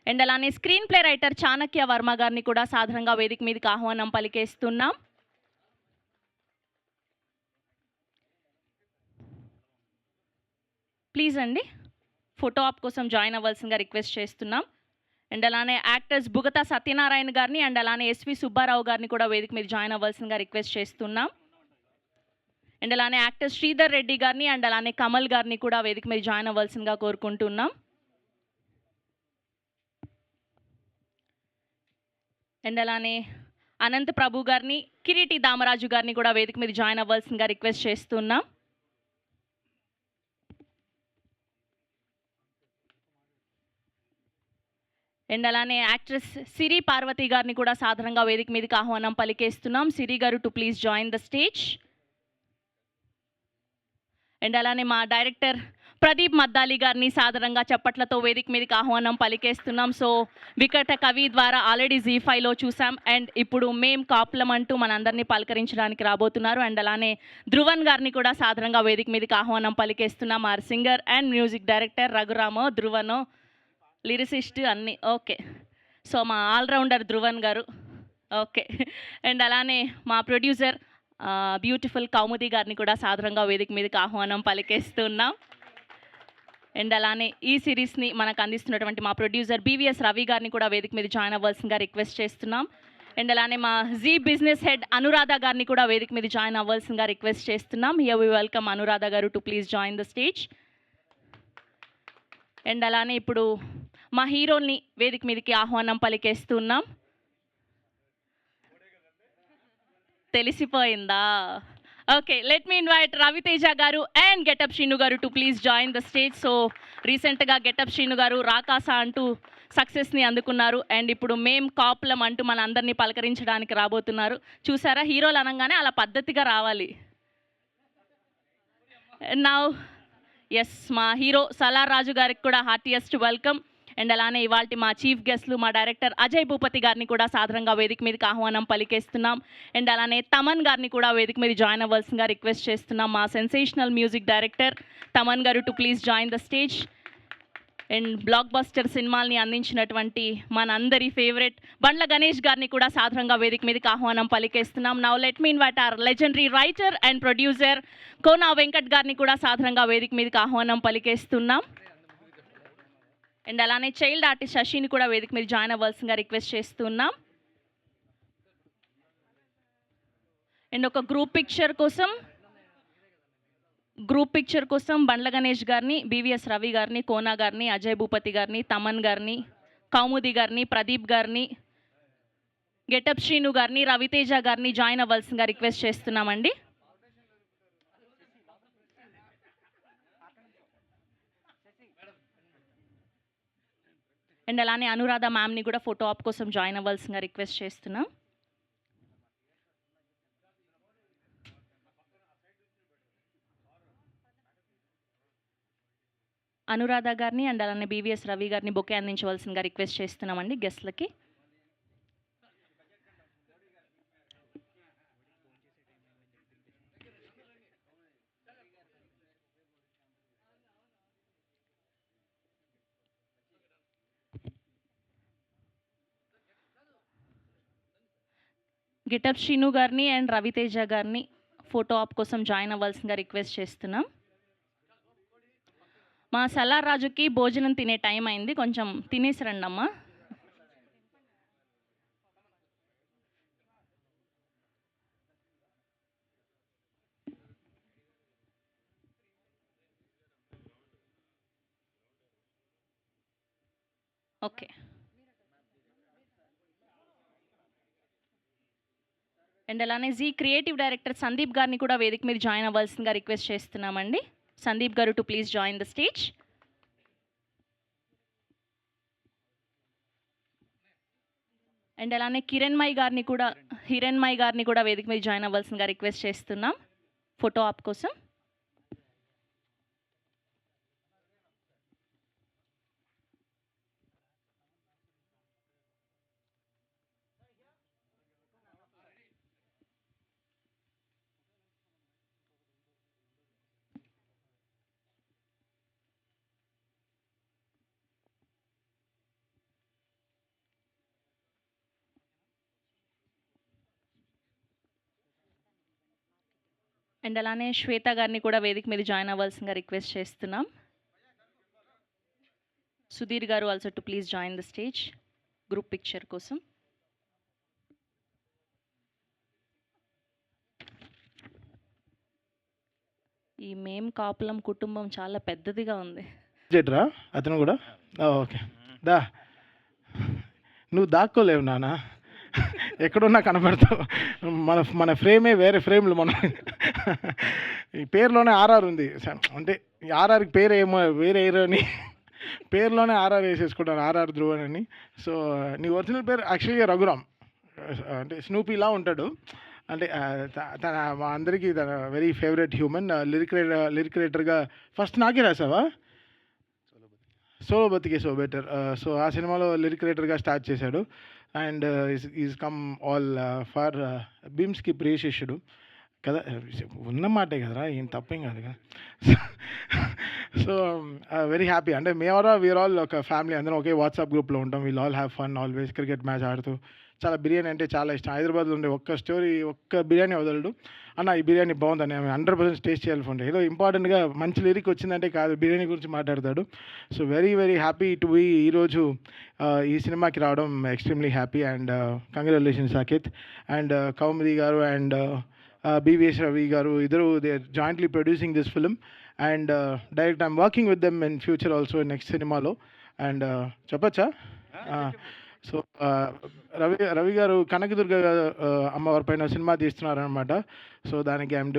And అలానే screen play writer Chanakya Varma గారిని కూడా సాధారణంగా వేదిక మీదకి ఆహ్వానం పలికేస్తున్నాం. ప్లీజ్ అండి ఫోటో ఆప్ కోసం జాయిన్ అవ్వాల్సిందిగా రిక్వెస్ట్ చేస్తున్నాం. అండ్ అలానే యాక్టర్స్ బుగతా సత్యనారాయణ గారిని అండ్ అలానే ఎస్వి సుబ్బారావు గారిని కూడా వేదిక మీద జాయిన్ అవ్వాల్సిందిగా రిక్వెస్ట్ చేస్తున్నాం. అండ్ అలానే యాక్టర్ శ్రీధర్ రెడ్డి గారిని అండ్ అలానే కమల్ గారిని కూడా వేదిక మీద జాయిన్ అవ్వాల్సిందిగా కోరుకుంటున్నాం. అండ్ అలానే అనంత్ ప్రభు గారిని, కిరీటి దామరాజు గారిని కూడా వేదిక మీద జాయిన్ అవ్వాల్సిందిగా రిక్వెస్ట్ చేస్తున్నాం. అండ్ అలానే యాక్ట్రెస్ సిరి పార్వతి గారిని కూడా సాధారణంగా వేదిక మీదకి ఆహ్వానం పలికేస్తున్నాం. సిరి గారు to please join the stage. And అలానే మా డైరెక్టర్ ప్రదీప్ మద్దాలి గారిని సాధారణంగా చప్పట్లతో వేదిక మీదకి ఆహ్వానం పలికేస్తున్నాం. సో వికట కవి ద్వారా ఆల్రెడీ జీ5లో చూసాం అండ్ ఇప్పుడు మేం కాపులం అంటూ మనందరినీ పలకరించడానికి రాబోతున్నారు. అండ్ అలానే ధ్రువన్ గారిని కూడా సాధారణంగా వేదిక మీదకి ఆహ్వానం పలికేస్తున్నాం. Our singer and music director రఘురామో ధ్రువనో లిరిసిస్ట్ అన్నీ ఓకే. సో మా allrounder Dhruvan garu okay. And అలానే మా ప్రొడ్యూసర్ బ్యూటిఫుల్ కౌముది గారిని కూడా సాధారణంగా వేదిక మీదకి ఆహ్వానం పలికేస్తున్నాం. అండ్ అలానే ఈ సిరీస్ని మనకు అందిస్తున్నటువంటి మా ప్రొడ్యూసర్ బీవీఎస్ రవి గారిని కూడా వేదిక మీద జాయిన్ అవ్వాల్సిందిగా రిక్వెస్ట్ చేస్తున్నాం. అండ్ అలానే మా జీ బిజినెస్ హెడ్ అనురాధ గారిని కూడా వేదిక మీద జాయిన్ అవ్వాల్సిందిగా రిక్వెస్ట్ చేస్తున్నాం. Here we welcome Anuradha garu to please join the stage. And అలానే ఇప్పుడు మా హీరోల్ని వేదిక మీదకి ఆహ్వానం పలికేస్తున్నాం. తెలిసిపోయిందా? Okay, let me invite Raviteja garu and Getup Srinu garu to please join the stage. So రీసెంట్గా గెటప్ శ్రీను గారు రాకాస అంటూ సక్సెస్ని అందుకున్నారు అండ్ ఇప్పుడు మేం కాపులం అంటూ మన అందరినీ పలకరించడానికి రాబోతున్నారు. చూసారా, హీరోలు అనగానే అలా పద్ధతిగా రావాలి. నౌ ఎస్, మా హీరో సలార్ రాజు గారికి కూడా హార్టియెస్ట్ వెల్కమ్. అండ్ అలానే ఇవాళ మా చీఫ్ గెస్ట్లు మా డైరెక్టర్ అజయ్ భూపతి గారిని కూడా సాధారణంగా వేదిక మీదకి ఆహ్వానం పలికేస్తున్నాం. అండ్ అలానే తమన్ గారిని కూడా వేదిక మీద జాయిన్ అవ్వాల్సిందిగా రిక్వెస్ట్ చేస్తున్నాం. మా sensational music director Thaman garu to please join the stage. And blockbuster సినిమాల్ని అందించినటువంటి మనందరి ఫేవరెట్ బండ్ల గణేష్ గారిని కూడా సాధారణంగా వేదిక మీదకి ఆహ్వానం పలికేస్తున్నాం. Now let me invite our legendary writer and producer Kona Venkat గారిని కూడా సాధారణంగా వేదిక మీదకి ఆహ్వానం పలికేస్తున్నాం. అండ్ అలానే చైల్డ్ ఆర్టిస్ట్ శశిని కూడా వేదిక మీద జాయిన్ అవ్వాల్సిందిగా రిక్వెస్ట్ చేస్తున్నాం. అండ్ ఒక గ్రూప్ పిక్చర్ కోసం బండ్ల గణేష్ గారిని, బీవీఎస్ రవి గారిని, కోనా గారిని, అజయ్ భూపతి గారిని, తమన్ గారిని, కౌముది గారిని, ప్రదీప్ గారిని, గెటప్ శ్రీను గారిని, రవితేజ గారిని జాయిన్ అవ్వాల్సిందిగా రిక్వెస్ట్ చేస్తున్నామండి. అండ్ అలానే అనురాధ మ్యామ్ని కూడా ఫోటో ఆప్ కోసం జాయిన్ అవ్వాల్సిందిగా రిక్వెస్ట్ చేస్తున్నాం. అనురాధ గారిని అండ్ అలానే బీవీఎస్ రవి గారిని బొకే అందించవలసిందిగా రిక్వెస్ట్ చేస్తున్నామండి గెస్ట్లకి. గెటప్ శ్రీను గారిని అండ్ రవితేజ గారిని ఫోటో ఆప్ కోసం జాయిన్ అవ్వాల్సిందిగా రిక్వెస్ట్ చేస్తున్నాం. మా సలార్ రాజుకి భోజనం తినే టైం అయింది, కొంచెం తినేసి రండి అమ్మా. ఓకే. అండ్ అలానే జీ క్రియేటివ్ డైరెక్టర్ సందీప్ గారిని కూడా వేదిక మీద జాయిన్ అవ్వాల్సిందిగా రిక్వెస్ట్ చేస్తున్నామండి. సందీప్ గారు to please join the stage. And అలానే హిరణ్మయి గారిని కూడా వేదిక మీద జాయిన్ అవ్వాల్సిందిగా రిక్వెస్ట్ చేస్తున్నాం ఫోటో ఆప్ కోసం. అండ్ అలానే శ్వేత గారిని కూడా వేదిక మీద జాయిన్ అవ్వాల్సిందిగా రిక్వెస్ట్ చేస్తున్నాం. సుధీర్ గారు also to please join the stage group picture కోసం. ఈ మేం కాపులం కుటుంబం చాలా పెద్దదిగా ఉంది. జెట్రా అతను కూడా ఓకే దా నువ్వు దాక్కోలేవు నాన్న, ఎక్కడున్నా కనపడతావు. మన మన ఫ్రేమే వేరే ఫ్రేమ్లు. మన ఈ పేరులోనే ఆర్ఆర్ ఉంది, అంటే ఆర్ఆర్కి పేరు ఏమో వేరే అని పేరులోనే ఆర్ఆర్ వేసేసుకుంటాను, ఆర్ఆర్ ధ్రువన్ అని. సో నీ ఒరిజినల్ పేరు యాక్చువల్గా రఘురామ్, అంటే స్నూపీలా ఉంటాడు. అంటే తన మా అందరికీ తన వెరీ ఫేవరెట్ హ్యూమన్. లిరిక్ రైటర్గా ఫస్ట్ నాకే రాసావా? సోలో బతికే సో బెటర్. సో ఆ సినిమాలో లిరిక్ రైటర్గా స్టార్ట్ చేశాడు. And is come all for భీమ్స్కి ప్రియశిష్యుడు కదా, ఉన్నమాటే కదరా, ఏం తప్పేం కాదు కదా. So very happy. అంటే వీఆర్ ఆల్ ఒక ఫ్యామిలీ, అందరం ఒకే వాట్సాప్ గ్రూప్లో ఉంటాం. We'll all have fun always. Cricket match ఆడుతూ చాలా బిర్యానీ అంటే చాలా ఇష్టం. హైదరాబాద్లో ఉండే ఒక్క బిర్యానీ వదలడు. అన్న ఈ బిర్యానీ బాగుందని 100% టేస్ట్ చేయాలి ఫోన్. ఏదో ఇంపార్టెంట్గా మంచి లిరిక్ వచ్చిందంటే కాదు, బిర్యానీ గురించి మాట్లాడతాడు. So very very happy to be ఈరోజు ఈ సినిమాకి రావడం. Extremely happy and congratulations Saketh and Kaumudi garu and BVS Ravi గారు, ఇద్దరు they are jointly producing this film and direct I'm working with them in future also next సినిమాలో. అండ్ చెప్పచ్చా? So Ravi garu Kanakadurga అమ్మవారి పైన సినిమా తీస్తున్నారనమాట. సో దానికి I'm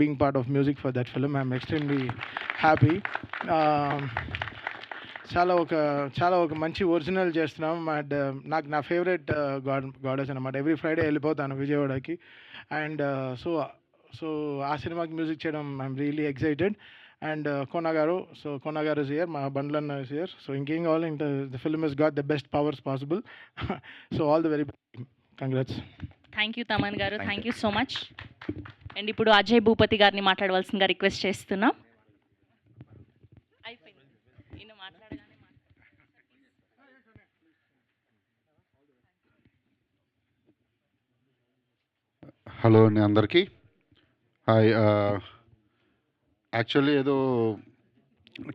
being part of music for that film. I'm extremely happy. చాలా ఒక మంచి ఒరిజినల్ చేస్తున్నాం. అండ్ నాకు నా ఫేవరెట్ గాడెస్ అనమాట. ఎవ్రీ ఫ్రైడే వెళ్ళిపోతాను విజయవాడకి. అండ్ సో ఆ సినిమాకి మ్యూజిక్ చేయడం ఐఎమ్ రియలీ ఎక్సైటెడ్. అండ్ కోన గారు ఇస్ హియర్, మా బండ్లన్న ఇస్ హియర్. సో ఇంకేం కావాలి, ఇంకా the film is got the best powers possible. So all the very congrats. Thank you Thaman garu, thank you so much. And ఇప్పుడు అజయ్ భూపతి గారిని మాట్లాడవలసిందిగా రిక్వెస్ట్ చేస్తున్నాం. హలో అండి అందరికీ, హాయ్. యాక్చువల్లీ ఏదో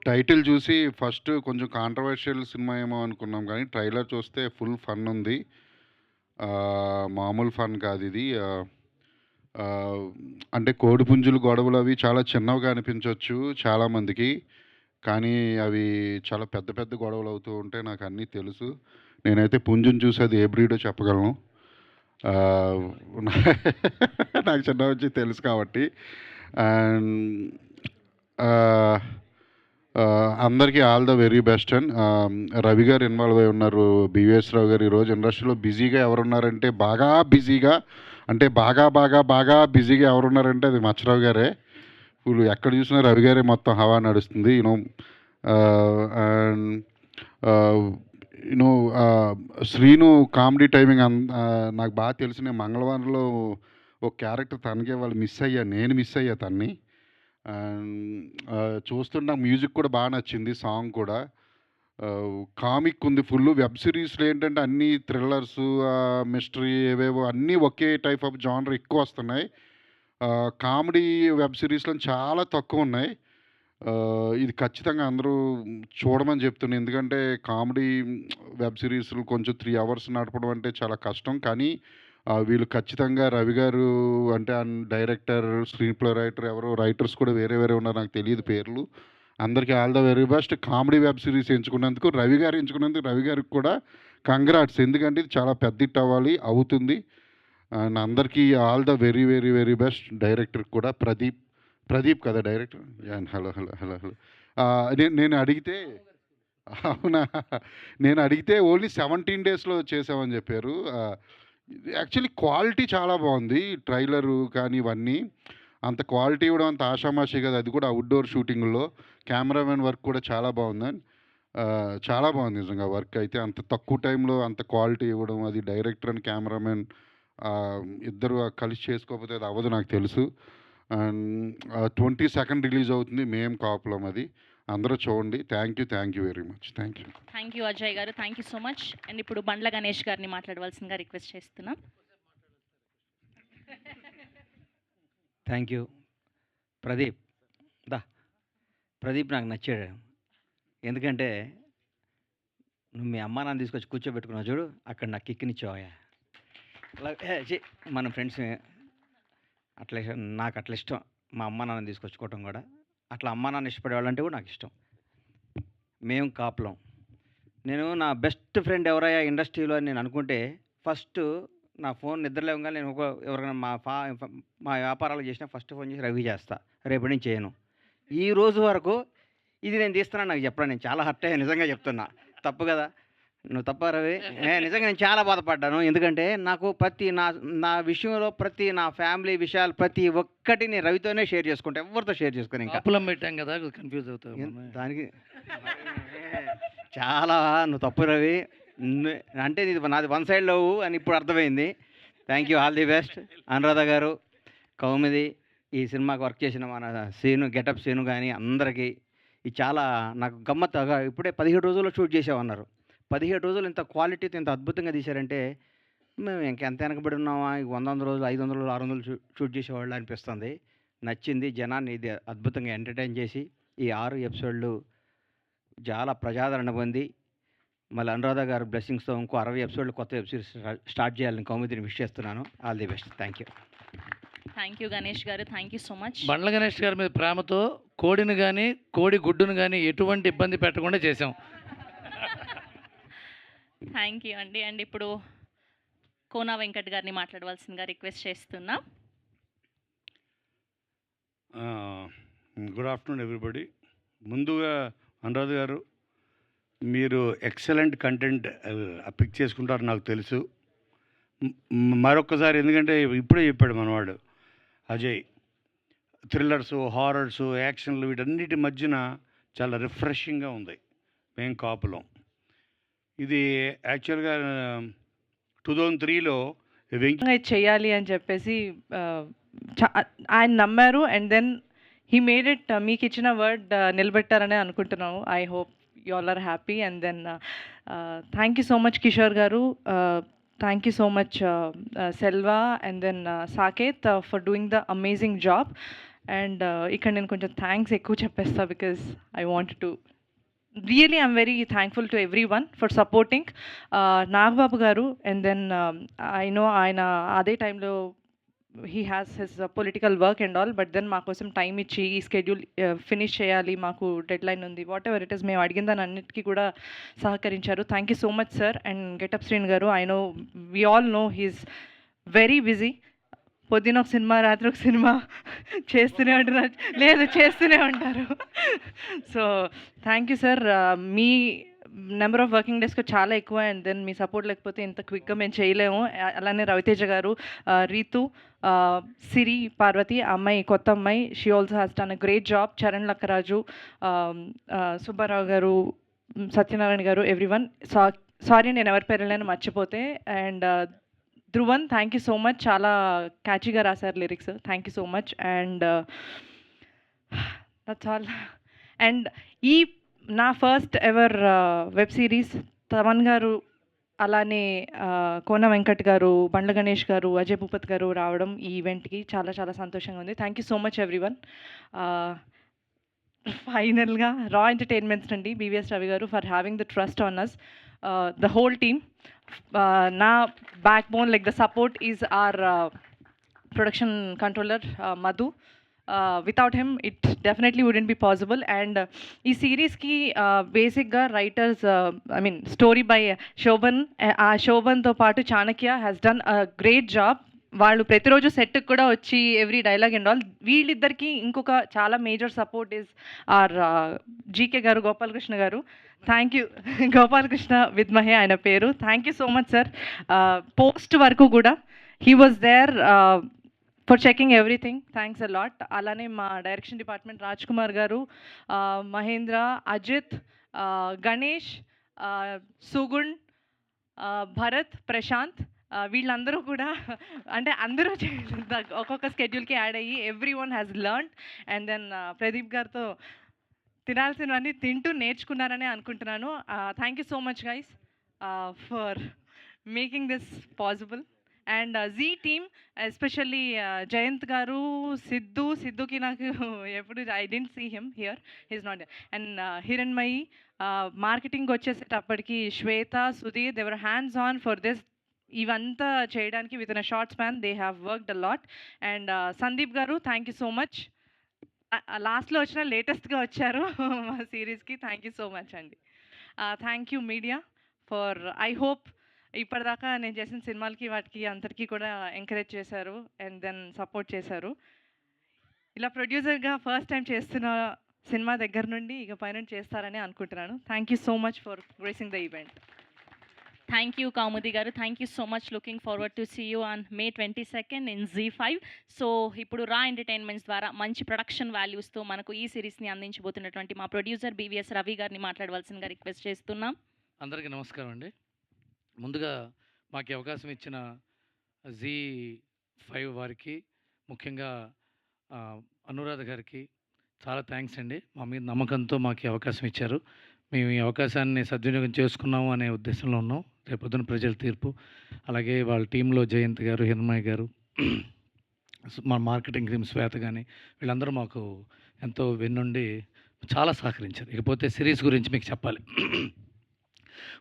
టైటిల్ చూసి ఫస్ట్ కొంచెం కాంట్రవర్షియల్ సినిమా ఏమో అనుకున్నాం, కానీ ట్రైలర్ చూస్తే ఫుల్ ఫన్ ఉంది. మామూలు ఫన్ కాదు ఇది. అంటే కోడిపుంజులు గొడవలు అవి చాలా చిన్నవిగా అనిపించవచ్చు చాలామందికి, కానీ అవి చాలా పెద్ద పెద్ద గొడవలు అవుతూ ఉంటే నాకు అన్నీ తెలుసు. నేనైతే పుంజుని చూసి అది ఏ బ్రీడో చెప్పగలను, నాకు చిన్న వచ్చి తెలుసు కాబట్టి. అండ్ అందరికీ all the very best. And Ravi గారు ఇన్వాల్వ్ అయి ఉన్నారు, BVS రావు గారు. ఈరోజు ఇండస్ట్రీలో బిజీగా ఎవరున్నారంటే బాగా బిజీగా, అంటే బాగా బాగా బాగా బిజీగా ఎవరున్నారంటే అది మచ్చరావు గారే. ఇప్పుడు ఎక్కడ చూసినా రవి గారే మొత్తం హవా నడుస్తుంది. అండ్ శ్రీను కామెడీ టైమింగ్ నాకు బాగా తెలుసు. నేను మంగళవారంలో ఒక క్యారెక్టర్ తనకే నేను మిస్ అయ్యా తన్ని. చూస్తుంటే నాకు మ్యూజిక్ కూడా బాగా నచ్చింది, సాంగ్ కూడా కామిక్ ఉంది ఫుల్. వెబ్ సిరీస్లో ఏంటంటే అన్నీ థ్రిల్లర్స్, మిస్టరీ, ఏవేవో అన్నీ ఒకే టైప్ ఆఫ్ జానర్ ఎక్కువ వస్తున్నాయి. కామెడీ వెబ్ సిరీస్లో చాలా తక్కువ ఉన్నాయి. ఇది ఖచ్చితంగా అందరూ చూడమని చెప్తున్నాను, ఎందుకంటే కామెడీ వెబ్ సిరీస్లు కొంచెం 3 hours నడపడం అంటే చాలా కష్టం. కానీ వీళ్ళు ఖచ్చితంగా రవి గారు అంటే డైరెక్టర్, స్క్రీన్ ప్లే రైటర్, ఎవరో రైటర్స్ కూడా వేరే వేరే ఉన్నారు, నాకు తెలియదు పేర్లు. అందరికీ all the very best. Comedy web series ఎంచుకున్నందుకు రవి గారికి కూడా కంగ్రాట్స్, ఎందుకంటే ఇది చాలా పెద్ద హిట్ అవ్వాలి, అవుతుంది. అండ్ అందరికీ all the very very very best. Director కూడా ప్రదీప్ కదా director. Hello hello hello hello నేను అడిగితే అవునా, నేను అడిగితే ఓన్లీ 17 daysలో చేసామని చెప్పారు. యాక్చువల్లీ క్వాలిటీ చాలా బాగుంది, ట్రైలరు కానీ ఇవన్నీ అంత క్వాలిటీ ఇవ్వడం అంత ఆషామాషి కదా, అది కూడా అవుట్డోర్ షూటింగ్లో. కెమెరామెన్ వర్క్ కూడా చాలా బాగుందని, చాలా బాగుంది నిజంగా వర్క్ అయితే. అంత తక్కువ టైంలో అంత క్వాలిటీ ఇవ్వడం, అది డైరెక్టర్ అండ్ కెమెరామెన్ ఇద్దరు కలిసి చేసుకోకపోతే అది అవ్వదు, నాకు తెలుసు. అండ్ 22nd రిలీజ్ అవుతుంది మేం కాపులం, అది అందరూ చూడండి. Thank you very much. Thank you Ajay garu, thank you so much. And ఇప్పుడు బండ్ల గణేష్ గారిని మాట్లాడవలసిందిగా రిక్వెస్ట్ చేస్తున్నాం. Thank you. ప్రదీప్ దా ప్రదీప్ నాకు నచ్చాడు. ఎందుకంటే నువ్వు మీ అమ్మా నాన్న తీసుకొచ్చి కూర్చోబెట్టుకున్నావు చూడు, అక్కడ నాకు కిక్కినిచ్చావయ్యా. అలా మన ఫ్రెండ్స్ అట్లా నాకు అట్లా ఇష్టం. మా అమ్మ నాన్న తీసుకొచ్చుకోవటం కూడా అట్లా అమ్మా నాన్న ఇష్టపడే వాళ్ళంటే కూడా నాకు ఇష్టం. మేము కాపులం. నేను నా బెస్ట్ ఫ్రెండ్ ఎవరయ్యా ఇండస్ట్రీలో అని నేను అనుకుంటే ఫస్ట్ నా ఫోన్ నిద్రలేవగా నేను ఎవరైనా మా వ్యాపారాలు చేసినా ఫస్ట్ ఫోన్ చేసి రవి చేస్తా, రేపటి నుంచి చేయను. ఈ రోజు వరకు ఇది నేను తీస్తున్నాను నాకు చెప్పడం నేను చాలా హర్ట్ అయ్యా, నిజంగా చెప్తున్నా. తప్పు కదా, నువ్వు తప్ప రవి. నిజంగా నేను చాలా బాధపడ్డాను. ఎందుకంటే నాకు ప్రతి నా విషయంలో నా ఫ్యామిలీ విషయాలు ప్రతి ఒక్కటి నేను రవితోనే షేర్ చేసుకుంటా, ఎవరితో షేర్ చేసుకుని. ఇంకా అప్పులం పెట్టాం కదా, కన్ఫ్యూజ్ అవుతావు దానికి. చాలా నువ్వు తప్పు రవి, అంటే నాది వన్ సైడ్ లవ్ అని ఇప్పుడు అర్థమైంది. Thank you, all the best. Anuradha గారు, కౌముది, ఈ సినిమాకి వర్క్ చేసిన మన సీను, గెటప్ సీను కానీ అందరికీ ఇది చాలా నాకు గమ్మత్తుగా. ఇప్పుడే 17 రోజుల్లో షూట్ చేసామన్నారు. 17 రోజులు ఇంత క్వాలిటీతో ఇంత అద్భుతంగా తీశారంటే మేము ఇంకెంత వెనకబడి ఉన్నామా, 100 రోజులు 500 రోజులు 600 షూట్ చేసేవాళ్ళు అనిపిస్తుంది. నచ్చింది. జనాన్ని ఇది అద్భుతంగా ఎంటర్టైన్ చేసి ఈ 6 ఎపిసోడ్లు చాలా ప్రజాదరణ పొంది మళ్ళీ అనురాధ గారు బ్లెస్సింగ్స్తో ఇంకో 60 ఎపిసోడ్లు కొత్త వెబ్ సిరీస్ స్టార్ట్ చేయాలని కౌముదిని విష్ చేస్తున్నాను. All the best. Thank you. Thank you Ganesh గారు, thank you so much. Bandla Ganesh గారి మీద ప్రేమతో కోడిని కానీ కోడి గుడ్డును కానీ ఎటువంటి ఇబ్బంది పెట్టకుండా చేసాం. థ్యాంక్ యూ అండి. అండ్ ఇప్పుడు కోనా వెంకట్ గారిని మాట్లాడవలసిందిగా రిక్వెస్ట్ చేస్తున్నా. Good afternoon everybody. ముందుగా అనురాధ గారు, మీరు ఎక్సలెంట్ కంటెంట్ పిక్ చేసుకుంటారు నాకు తెలుసు. మరొక్కసారి, ఎందుకంటే ఇప్పుడే చెప్పాడు మనవాడు అజయ్, థ్రిల్లర్సు, హారర్సు, యాక్షన్లు వీటన్నిటి మధ్యన చాలా రిఫ్రెషింగ్గా ఉంది. మేం కాపులం ఇది యాక్చువల్గా 2003లో చేయాలి అని చెప్పేసి ఆయన నమ్మారు. And then he made it. మీకు ఇచ్చిన వర్డ్ నిలబెట్టారనే అనుకుంటున్నాము. I hope you all are happy. And then thank you so much Kishore garu, thank you so much Selva and then Saketh for doing the amazing job. And ఇక్కడ నేను కొంచెం థ్యాంక్స్ ఎక్కువ చెప్పేస్తా because I want to really I'm very thankful to everyone for supporting Nagbabu garu. And then I know aina ade time lo he has his political work and all, but then మాకు కోసం time ఇచ్చి ఈ schedule finish చేయాలి, మాకు deadline ఉంది, whatever it is, మేము అడిగిన దాని అన్నిటికీ కూడా సహకరించారు. Thank you so much sir. And Getup Srinu garu, I know we all know he's very busy. పొద్దున ఒక సినిమా, రాత్రి ఒక సినిమా చేస్తూనే ఉంటున్నారు, లేదు చేస్తూనే ఉంటారు. So thank you sir. Me number of working డేస్కి చాలా ఎక్కువ. అండ్ దెన్ మీ సపోర్ట్ లేకపోతే ఇంత క్విక్గా మేము చేయలేము. అలానే రవితేజ గారు, రీతు, సిరి పార్వతి, అమ్మాయి కొత్త అమ్మాయి, she also has done a great job. Charan Lakkaraju, Subbarao గారు, సత్యనారాయణ గారు, ఎవ్రీవన్. సారీ నేను ఎవరి పేర్లను మర్చిపోతే. And Dhruvan, thank you so much, చాలా క్యాచీగా రాశారు lyrics, thank you so much. And that's all. And ఈ నా first ever web series Thaman గారు, అలానే కోన వెంకట్ గారు, బండ్ల గణేష్ గారు, అజయ్ భూపత్ గారు రావడం ఈ ఈవెంట్కి చాలా చాలా సంతోషంగా ఉంది. Thank you so much everyone. ఫైనల్గా రా ఎంటర్టైన్మెంట్స్ నుండి BVS Ravi garu for having the trust on us, the whole team. నా backbone, like the support is our production controller Madhu. Without him it definitely wouldn't be possible. And ఈ సిరీస్కి బేసిక్గా writers, I mean story by Shobhan. ఆ శోభన్తో పాటు Chanakya has done a great job. వాళ్ళు ప్రతిరోజు సెట్కి కూడా వచ్చి ఎవ్రీ డైలాగ్ అండ్ ఆల్. వీళ్ళిద్దరికి ఇంకొక చాలా major support is our GK garu, Gopalakrishna garu. Thank you. Gopalakrishna Vidmahe ఆయన పేరు. Thank you so much sir. Post వరకు కూడా he was there for checking everything. Thanks a lot. అలానే మా డైరెక్షన్ డిపార్ట్మెంట్ రాజ్ కుమార్ గారు, మహేంద్ర, అజిత్, గణేష్, సుగుణ్, భరత్, ప్రశాంత్, వీళ్ళందరూ కూడా, అంటే అందరూ ఒక్కొక్క స్కెడ్యూల్కి యాడ్ అయ్యి everyone has learned. And then Pradeep గారితో తినాల్సినవన్నీ తింటూ నేర్చుకున్నారని అనుకుంటున్నాను. Thank you so much guys for making this possible. And Zee team especially Jayanth garu, సిద్ధుకి నాకు ఎప్పుడు I don't see him here, he's not and Hiranmayi, marketing వచ్చేసేటప్పటికి Swetha, Sudheer, they were hands on for this. ఇవంతా చేయడానికి within a short span they have worked a lot. And Sandeep గారు, thank you so much. లాస్ట్లో వచ్చిన లేటెస్ట్గా వచ్చారు మా సిరీస్కి. థ్యాంక్ యూ సో మచ్ అండి. Thank you media for, I hope ఇప్పటిదాకా నేను చేసిన సినిమాలకి వాటికి అందరికీ కూడా ఎంకరేజ్ చేశారు అండ్ దెన్ సపోర్ట్ చేశారు. ఇలా ప్రొడ్యూసర్గా ఫస్ట్ టైం చేస్తున్న సినిమా దగ్గర నుండి ఇక పైన చేస్తారని అనుకుంటున్నాను. Thank you so much for gracing the event. Thank you Kaumudi garu, thank you so much. Looking forward to see you on May 22nd in ZEE5. So ఇప్పుడు రా ఎంటర్టైన్మెంట్స్ ద్వారా మంచి ప్రొడక్షన్ వాల్యూస్తో మనకు ఈ సిరీస్ని అందించబోతున్నటువంటి మా ప్రొడ్యూసర్ BVS రవి గారిని మాట్లాడవలసిందిగా రిక్వెస్ట్ చేస్తున్నాం. అందరికీ నమస్కారం అండి. ముందుగా మాకు ఈ అవకాశం ఇచ్చిన ZEE5 వారికి, ముఖ్యంగా అనురాధ గారికి చాలా థ్యాంక్స్ అండి. మా మీద నమ్మకంతో మాకు ఈ అవకాశం ఇచ్చారు. మేము ఈ అవకాశాన్ని సద్వినియోగం చేసుకున్నాము అనే ఉద్దేశంలో ఉన్నాం. రేపొద్దున ప్రజల తీర్పు. అలాగే వాళ్ళ టీంలో జయంత్ గారు, హిరణ్మయ్య గారు, మా మార్కెటింగ్ టీమ్ శ్వేత కానీ వీళ్ళందరూ మాకు ఎంతో వెన్నుండి చాలా సహకరించారు. ఇకపోతే సిరీస్ గురించి మీకు చెప్పాలి.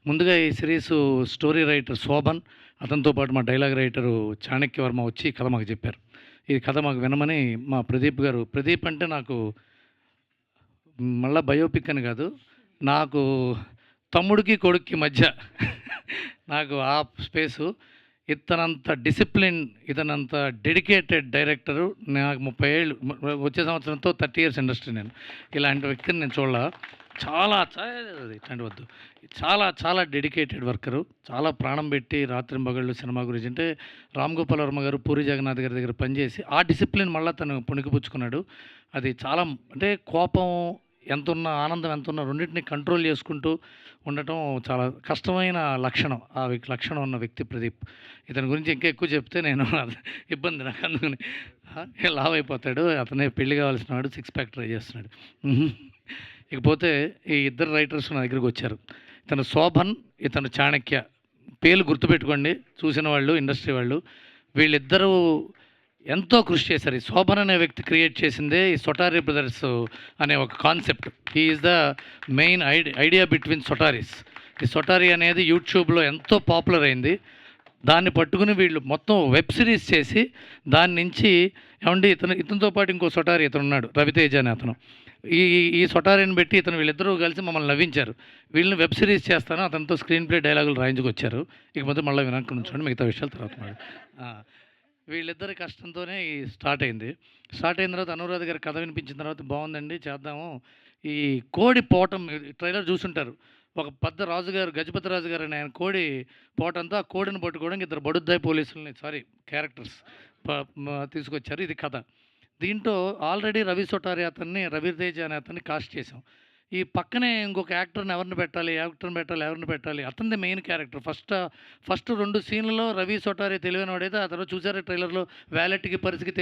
ముందుగా ఈ సిరీసు స్టోరీ రైటర్ శోభన్, అతనితో పాటు మా డైలాగ్ రైటరు చాణక్య వర్మ వచ్చి ఈ కథ మాకు చెప్పారు. ఈ కథ మాకు వినమని మా ప్రదీప్ గారు, ప్రదీప్ అంటే నాకు మళ్ళీ బయోపిక్ అని కాదు, నాకు తమ్ముడికి కొడుక్కి మధ్య నాకు ఆ స్పేసు. ఇతనంత డిసిప్లిన్, ఇతనంత డెడికేటెడ్ డైరెక్టరు నాకు 30 ఏళ్ళు, వచ్చే సంవత్సరంతో 30 years ఇండస్ట్రీ. నేను ఇలాంటి వ్యక్తిని నేను చూడాల. చాలా ఇట్లాంటి వద్దు, చాలా డెడికేటెడ్ వర్కరు, చాలా ప్రాణం పెట్టి రాత్రింబగళ్ళు సినిమా గురించి. అంటే రామ్ గోపాల్ వర్మ గారు, పూరి జగన్నాథ్ గారి దగ్గర పనిచేసి ఆ డిసిప్లిన్ మళ్ళీ తను పుణికిపుచ్చుకున్నాడు. అది చాలా, అంటే కోపం ఎంతున్నా, ఆనందం ఎంతున్నా రెండింటిని కంట్రోల్ చేసుకుంటూ ఉండటం చాలా కష్టమైన లక్షణం. ఆ లక్షణం ఉన్న వ్యక్తి ప్రదీప్. ఇతని గురించి ఇంకా ఎక్కువ చెప్తే నేను ఇబ్బంది నాకు, అందుకని లావ్ అయిపోతాడు. అతనే పెళ్లి కావాల్సిన వాడు, 6 pack ట్రై చేస్తున్నాడు. ఇకపోతే ఈ ఇద్దరు రైటర్స్ నా దగ్గరికి వచ్చారు. ఇతను శోభన్, ఇతను చాణక్య. పేర్లు గుర్తుపెట్టుకోండి చూసిన వాళ్ళు, ఇండస్ట్రీ వాళ్ళు. వీళ్ళిద్దరూ ఎంతో కృషి చేశారు. ఈ శోభన్ అనే వ్యక్తి క్రియేట్ చేసిందే ఈ సొటారీ బ్రదర్స్ అనే ఒక concept. He is the main idea between Sotaris. ఈ సొటారీ అనేది యూట్యూబ్లో ఎంతో పాపులర్ అయింది. దాన్ని పట్టుకుని వీళ్ళు మొత్తం వెబ్ సిరీస్ చేసి దాని నుంచి, ఏమంటే ఇతనితో పాటు ఇంకో సొటారీ ఇతను ఉన్నాడు, రవితేజ అనే అతను. ఈ సొటారీని పెట్టి వీళ్ళిద్దరూ కలిసి మమ్మల్ని నవ్వించారు. వీళ్ళని వెబ్ సిరీస్ చేస్తాను, అతనితో స్క్రీన్ ప్లే డైలాగులు రాయించుకొచ్చారు. ఇకపోతే మళ్ళీ వినాక ఉంచండి, మిగతా విషయాలు తర్వాత వీళ్ళిద్దరి కష్టంతోనే స్టార్ట్ అయింది. స్టార్ట్ అయిన తర్వాత అనురాధ గారి కథ వినిపించిన తర్వాత బాగుందండి చేద్దాము. ఈ కోడి పోవటం ట్రైలర్ చూసుంటారు. ఒక పెద్ద రాజుగారు, గజపతి రాజు గారు అని ఆయన కోడి పోవటంతో ఆ కోడిని పట్టుకోవడానికి ఇద్దరు బడుద్దాయి పోలీసులని, క్యారెక్టర్స్ తీసుకొచ్చారు. ఇది కథ. దీంట్లో ఆల్రెడీ రవి సొటారి అతన్ని, రవితేజ అనే అతన్ని కాస్ట్ చేసాం. ఈ పక్కనే ఇంకొక యాక్టర్ని ఎవరిని పెట్టాలి, అతనిది మెయిన్ క్యారెక్టర్. ఫస్ట్ 2 సీన్లలో రవి సొటారి తెలివైన వాడైతే, ఆ తర్వాత చూసారా ట్రైలర్లో వ్యాలెట్కి పరిస్థితికి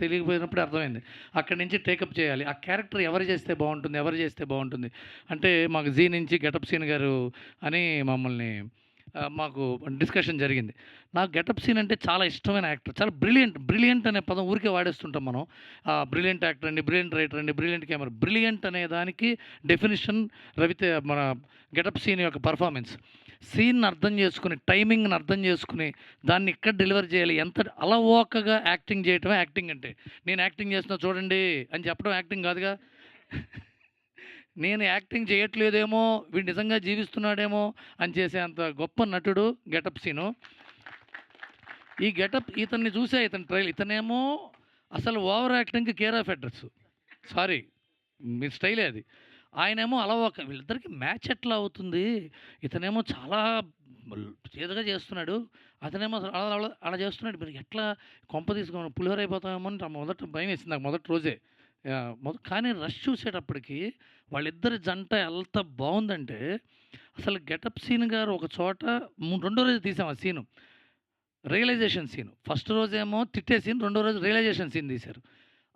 తెలియకపోయినప్పుడు అర్థమైంది. అక్కడి నుంచి టేకప్ చేయాలి. ఆ క్యారెక్టర్ ఎవరు చేస్తే బాగుంటుంది అంటే మాకు జీ నుంచి గెటప్ సీన్ గారు అని మాకు డిస్కషన్ జరిగింది. నాకు గెటప్ సీన్ అంటే చాలా ఇష్టమైన యాక్టర్, చాలా బ్రిలియంట్ అనే పదం ఊరికే వాడేస్తుంటాం మనం. బ్రిలియంట్ యాక్టర్ అండి, బ్రిలియంట్ రైటర్ అండి, బ్రిలియంట్ కెమెరా. బ్రిలియంట్ అనే దానికి డెఫినేషన్ మన గెటప్ సీన్ యొక్క పర్ఫార్మెన్స్. సీన్ని అర్థం చేసుకుని, టైమింగ్ని అర్థం చేసుకుని దాన్ని ఇక్కడ డెలివర్ చేయాలి. ఎంత అలవోకగా యాక్టింగ్ చేయటమే యాక్టింగ్ అంటే. నేను యాక్టింగ్ చేస్తున్నా చూడండి అని చెప్పడం యాక్టింగ్ కాదుగా. నేను యాక్టింగ్ చేయట్లేదేమో, వీడు నిజంగా జీవిస్తున్నాడేమో అని చేసే అంత గొప్ప నటుడు గెటప్ సీను. ఈ గెటప్ ఇతన్ని చూసే ఇతనేమో అసలు ఓవర్ యాక్టింగ్కి కేర్ ఆఫ్ అడ్రస్. సారీ, మీ స్టైలే అది. ఆయనేమో అలవాక. వీళ్ళిద్దరికి మ్యాచ్ ఎట్లా అవుతుంది? ఇతనేమో చాలా చేదుగా చేస్తున్నాడు, అతనేమో అలా చేస్తున్నాడు. మీరు ఎట్లా కొంప తీసుకుని పులిహోర అయిపోతామేమో అని మొదట భయం వేసింది నాకు మొదటి రోజే. కానీ రష్ చూసేటప్పటికి వాళ్ళిద్దరి జంట ఎంత బాగుందంటే, అసలు గెటప్ సీన్ గారు ఒక చోట రెండో రోజు తీసాం ఆ సీను, రియలైజేషన్ సీన్. ఫస్ట్ రోజేమో తిట్టే సీన్, రెండో రోజు రియలైజేషన్ సీన్ తీశారు.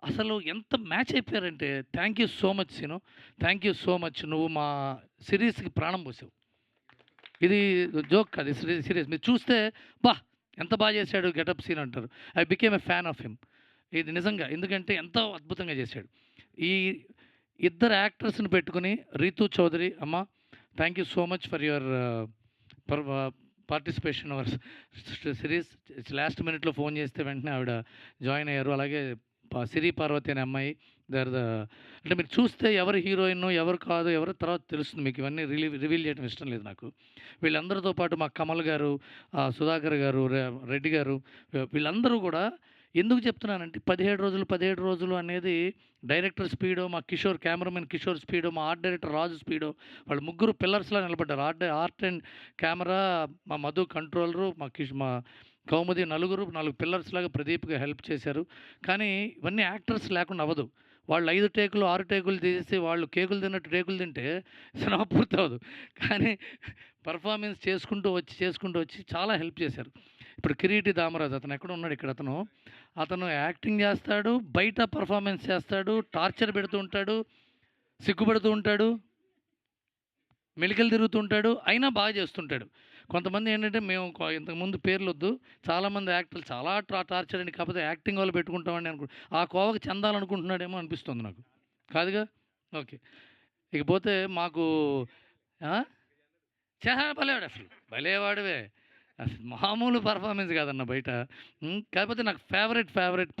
అసలు ఎంత మ్యాచ్ అయిపోయారంటే, thank you so much Seenu, thank you so much. నువ్వు మా సిరీస్కి ప్రాణం పోసావు. ఇది జోక్ కాదు, సీరియస్. మీరు చూస్తే ఎంత బాగా చేశాడు గెటప్ సీన్ అంటారు. I became a fan of him. ఇది నిజంగా, ఎందుకంటే ఎంతో అద్భుతంగా చేశాడు. ఈ ఇద్దరు యాక్టర్స్ని పెట్టుకుని రీతూ చౌదరి అమ్మ, thank you so much for your participation our series. Last మినిట్లో ఫోన్ చేస్తే వెంటనే ఆవిడ జాయిన్ అయ్యారు. అలాగే సిరి పార్వతి అనే అమ్మాయి, అంటే మీరు చూస్తే ఎవరు హీరోయిన్ ఎవరు కాదు ఎవరు తర్వాత తెలుస్తుంది మీకు. ఇవన్నీ రివీల్ చేయడం ఇష్టం లేదు నాకు. వీళ్ళందరితో పాటు మా కమల్ గారు, సుధాకర్ గారు, రెడ్డి గారు, వీళ్ళందరూ కూడా ఎందుకు చెప్తున్నానంటే 17 రోజులు అనేది డైరెక్టర్ స్పీడో, మా కిషోర్ కెమెరామెన్ కిషోర్ స్పీడో, మా ఆర్ట్ డైరెక్టర్ రాజు స్పీడో, వాళ్ళు ముగ్గురు పిల్లర్స్లా నిలబడ్డారు. ఆర్ట్ అండ్ కెమెరా, మా మధు కంట్రోలరు, మా కౌముది, 4 పిల్లర్స్ లాగా ప్రదీప్గా హెల్ప్ చేశారు. కానీ ఇవన్నీ యాక్టర్స్ లేకుండా అవ్వదు. వాళ్ళు 5 టేకులు 6 టేకులు తీసి వాళ్ళు కేకులు తిన్నట్టు టేకులు తింటే సినిమా పూర్తవదు. కానీ పర్ఫార్మెన్స్ చేసుకుంటూ వచ్చి చాలా హెల్ప్ చేశారు. ఇప్పుడు కిరీటి దామరాజు అతను ఎక్కడ ఉన్నాడు, ఇక్కడ అతను యాక్టింగ్ చేస్తాడు, బయట పర్ఫార్మెన్స్ చేస్తాడు, టార్చర్ పెడుతూ ఉంటాడు, సిగ్గుపడుతూ ఉంటాడు, మెలికలు తిరుగుతూ ఉంటాడు, అయినా బాగా చేస్తుంటాడు. కొంతమంది ఏంటంటే మేము ఇంతకుముందు పేర్లు వద్దు, చాలామంది యాక్టర్లు చాలా టార్చర్ అండి, కాకపోతే యాక్టింగ్ వాళ్ళు పెట్టుకుంటామని ఆ కోవకు చెందాలనుకుంటున్నాడేమో అనిపిస్తుంది నాకు. కాదుగా? ఓకే. ఇకపోతే మాకు భలేవాడు, అసలు భలేవాడివే, అసలు మామూలు పర్ఫార్మెన్స్ కాదన్న బయట. కాకపోతే నాకు ఫేవరెట్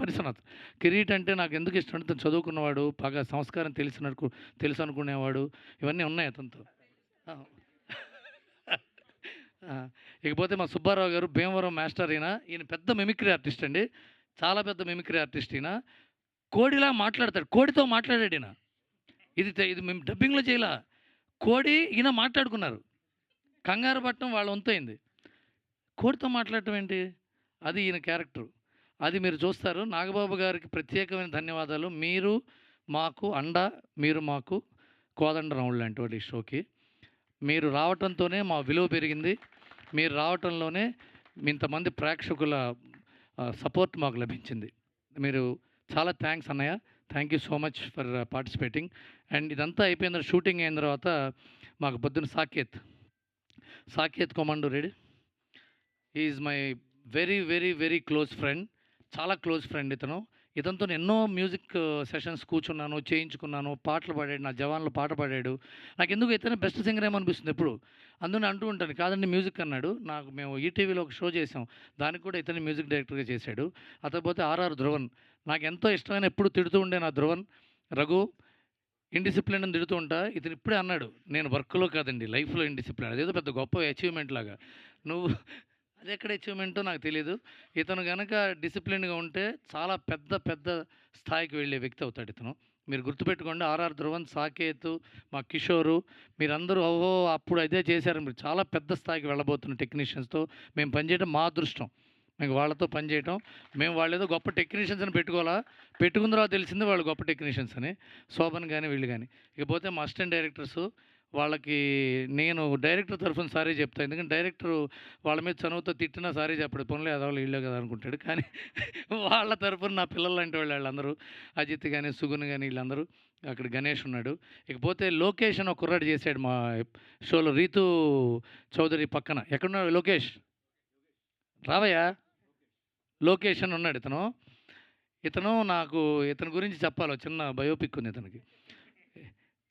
పరిసనాథ్. కిరీట్ అంటే నాకు ఎందుకు ఇష్టం అంటే, తను చదువుకున్నవాడు, బాగా సంస్కారం తెలుసు అనుకునేవాడు, ఇవన్నీ ఉన్నాయి అతనితో. ఇకపోతే మా సుబ్బారావు గారు, భీమవరం మాస్టర్. ఈయన పెద్ద మిమిక్రీ ఆర్టిస్ట్ అండి, చాలా పెద్ద మిమిక్రీ ఆర్టిస్ట్. ఈయన కోడిలా మాట్లాడతాడు, కోడితో మాట్లాడాడు ఈయన. ఇది మేము డబ్బింగ్లో చేయలా, కోడి ఈయన మాట్లాడుకున్నారు. కంగారు పట్టడం వాళ్ళ వంతైంది, కోడితో మాట్లాడటం ఏంటి, అది ఈయన క్యారెక్టర్. అది మీరు చూస్తారు. నాగబాబు గారికి ప్రత్యేకమైన ధన్యవాదాలు. మీరు మాకు అండ, మీరు మాకు కోదండరాముడు లాంటి వాడు. ఈ షోకి మీరు రావటంతోనే మా విలువ పెరిగింది. మీరు రావటంలోనే ఇంతమంది ప్రేక్షకుల సపోర్ట్ మాకు లభించింది. మీరు చాలా థ్యాంక్స్ అన్నయ్య, thank you so much for participating. And ఇదంతా అయిపోయిన షూటింగ్ అయిన తర్వాత మాకు పొద్దున్న Saketh Komanduri ready. Is my very close friend, చాలా క్లోజ్ ఫ్రెండ్ ఇతనితో ఎన్నో మ్యూజిక్ సెషన్స్ కూర్చున్నాను, చేయించుకున్నాను, పాటలు పాడాడు, నా జవాన్లో పాట పాడాడు. నాకు ఎందుకు ఇతనే బెస్ట్ సింగర్ ఏమో అనిపిస్తుంది ఎప్పుడు. అందుకని అంటూ ఉంటాను, కాదండి మ్యూజిక్ అన్నాడు. మేము ఈటీవీలో ఒక షో చేసాం, దానికి కూడా ఇతని మ్యూజిక్ డైరెక్టర్గా చేశాడు. అతనిపోతే ఆర్ఆర్ ధ్రువన్, నాకు ఎంతో ఇష్టమైన, ఎప్పుడు తిడుతూ ఉండే నా ధ్రువన్. రఘు ఇండిసిప్లిన్ అని తిడుతూ ఉంటా, ఇతను ఇప్పుడే అన్నాడు, నేను వర్క్లో కాదండి లైఫ్లో ఇండిసిప్లిన్, అదేదో పెద్ద గొప్ప అచీవ్మెంట్ లాగా. నువ్వు అది ఎక్కడ అచీవ్మెంటో నాకు తెలియదు. ఇతను కనుక డిసిప్లిన్గా ఉంటే చాలా పెద్ద స్థాయికి వెళ్ళే వ్యక్తి అవుతాడు ఇతను. మీరు గుర్తుపెట్టుకోండి, ఆర్ఆర్ ధ్రువన్, సాకేత్, మా కిషోరు, మీరందరూ అప్పుడు అదే చేశారు. మీరు చాలా పెద్ద స్థాయికి వెళ్ళబోతున్న టెక్నీషియన్స్తో మేము పనిచేయడం మా అదృష్టం. మీకు వాళ్ళతో పనిచేయటం, మేము వాళ్ళు ఏదో గొప్ప టెక్నీషియన్స్ అని పెట్టుకున్న తర్వాత తెలిసింది వాళ్ళు గొప్ప టెక్నీషియన్స్ అని. శోభన్ కానీ వీళ్ళు కానీ. ఇకపోతే మా అసిస్టెంట్ డైరెక్టర్స్, వాళ్ళకి నేను డైరెక్టర్ తరఫున సారీ చెప్తాను, ఎందుకంటే డైరెక్టర్ వాళ్ళ మీద చనువుతో తిట్టినా సారీ చెప్పడు, పనులు ఎదవాళ్ళు వీళ్ళే కదా అనుకుంటాడు. కానీ వాళ్ళ తరఫున నా పిల్లలు అంటే వాళ్ళందరూ, అజిత్ కానీ సుగున్ కానీ వీళ్ళందరూ, అక్కడ గణేష్ ఉన్నాడు. ఇకపోతే లోకేష్ అని ఒక కుర్రాడు చేశాడు మా షోలో, రీతూ చౌదరి పక్కన. ఎక్కడున్నాడు లోకేష్? రావయ్యా. లోకేష్ అని ఉన్నాడు ఇతను నాకు ఇతని గురించి చెప్పాలి, చిన్న బయోపిక్ ఉంది ఇతనికి.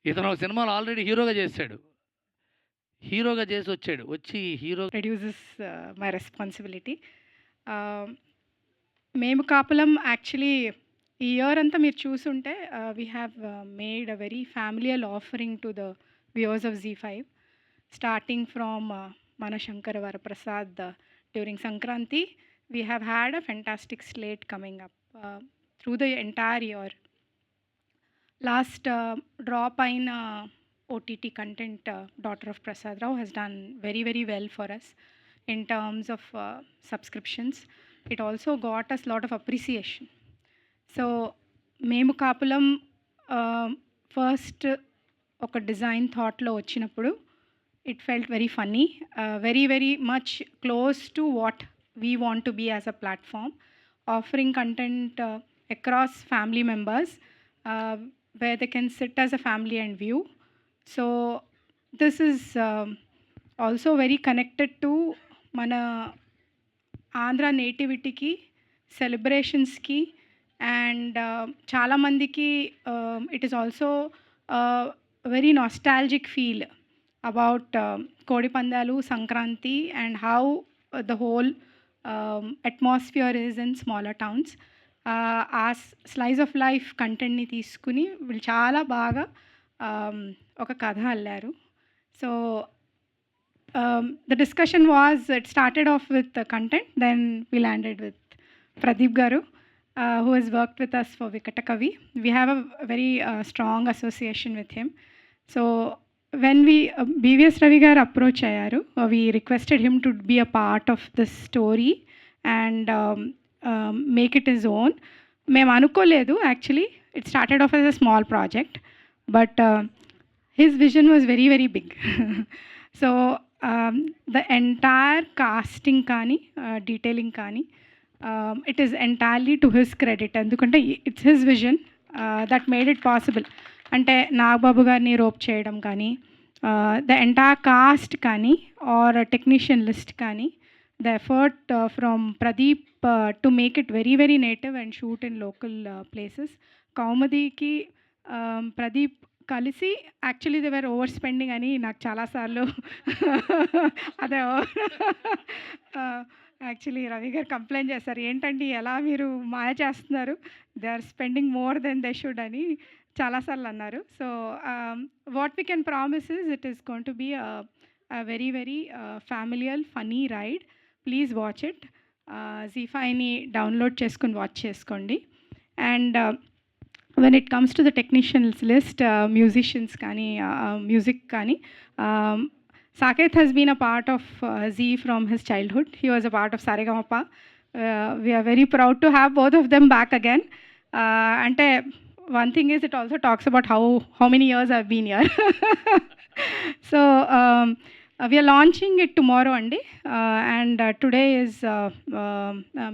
ఇతను ఒక సినిమాలో ఆల్రెడీ హీరోగా చేశాడు, వచ్చి reduces my responsibility. మేము కాపులం యాక్చువల్లీ ఈ ఇయర్ అంతా మీరు చూసుంటే we have made a very familial offering to the viewers of Z5, starting from Manashankara Varaprasad during Sankranti. We have had a fantastic slate coming up through the entire year. Last drop in OTT content, Daughter of Prasad Rao has done very well for us in terms of subscriptions. It also got us a lot of appreciation. So మేము కాపులం first ఒక design థాట్లో వచ్చినప్పుడు it felt very funny, very much close to what we want to be as a platform, offering content across family members where they can sit as a family and view. So this is also very connected to mana Andhra నేటివిటీకి, సెలబ్రేషన్స్కి and చాలామందికి it is also very nostalgic feel about కోడి పందాలు, Sankranti and how the whole atmosphere is in smaller towns. ఆ slice of life కంటెంట్ని తీసుకుని వీళ్ళు చాలా బాగా ఒక కథ అల్లారు. So the discussion was, it started off with the content, then we landed with Pradeep Garu, who has worked with us for Vikatakavi. We have a very strong association with him. So when we BVS Ravi Garu approach ayaru, we requested him to be a part of this story and make it his own. Mem anukoledu, actually it started off as a small project, but his vision was very, very big. So the entire casting కానీ detailing కానీ it is entirely to his credit. ఎందుకంటే it's his vision that made it possible. అంటే నాగబాబు గారిని rope చేయడం కానీ, the entire cast కానీ are technician list కానీ, the effort from Pradeep to make it very, very native and shoot in local places. కౌముదీకి ప్రదీప్ కలిసి actually they were overspending అని నాకు చాలాసార్లు అదే యాక్చువల్లీ రవి గారు కంప్లైంట్ చేస్తారు, ఏంటండి ఎలా మీరు మాయ చేస్తున్నారు, they are spending more than they should అని చాలాసార్లు అన్నారు. So what we can promise is it is going to be very, very familial funny ride. Please watch it. జీ5ని డౌన్లోడ్ చేసుకుని వాచ్ చేసుకోండి. And when it comes to the technicians list, musicians kani, music kani, Saket has been a part of Z from his childhood. He was a part of Saregamapa. We are very proud to have both of them back again. Ante one thing is, it also talks about how many years I've been here. So we are launching it tomorrow andi, and today is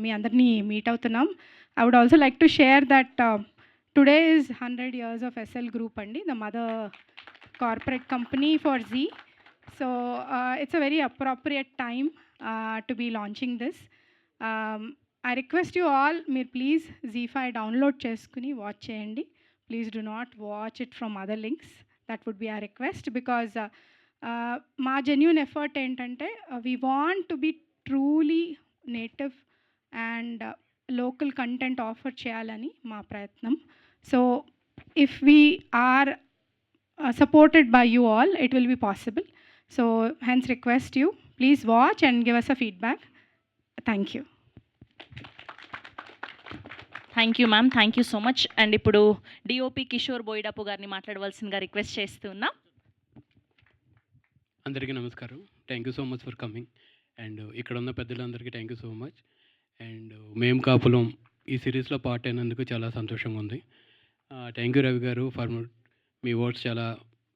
me andarni meet avutunnam. I would also like to share that today is 100 years of SL Group andi, the mother corporate company for Z. So it's a very appropriate time to be launching this. I request you all, మీరు please Z5 download చేసుకుని watch చేయండి. Please do not watch it from other links. That would be our request, because మా genuine effort ఏంటంటే we want to be truly native and local content offer చేయాలని మా ప్రయత్నం. So if we are supported by you all, it will be possible. So hence request you, please watch and give us a feedback. Thank you. Thank you ma'am, thank you so much. And ఇప్పుడు DOP Kishore బోయిడపు గారిని మాట్లాడవలసిందిగా request చేస్తున్నా. అందరికీ నమస్కారం. Thank you so much for coming. And ఇక్కడ ఉన్న పెద్దలందరికీ thank you so much. And మేము కాపులం ఈ సిరీస్లో పార్ట్ అయినందుకు చాలా సంతోషంగా ఉంది. Thank you Ravi garu for me words చాలా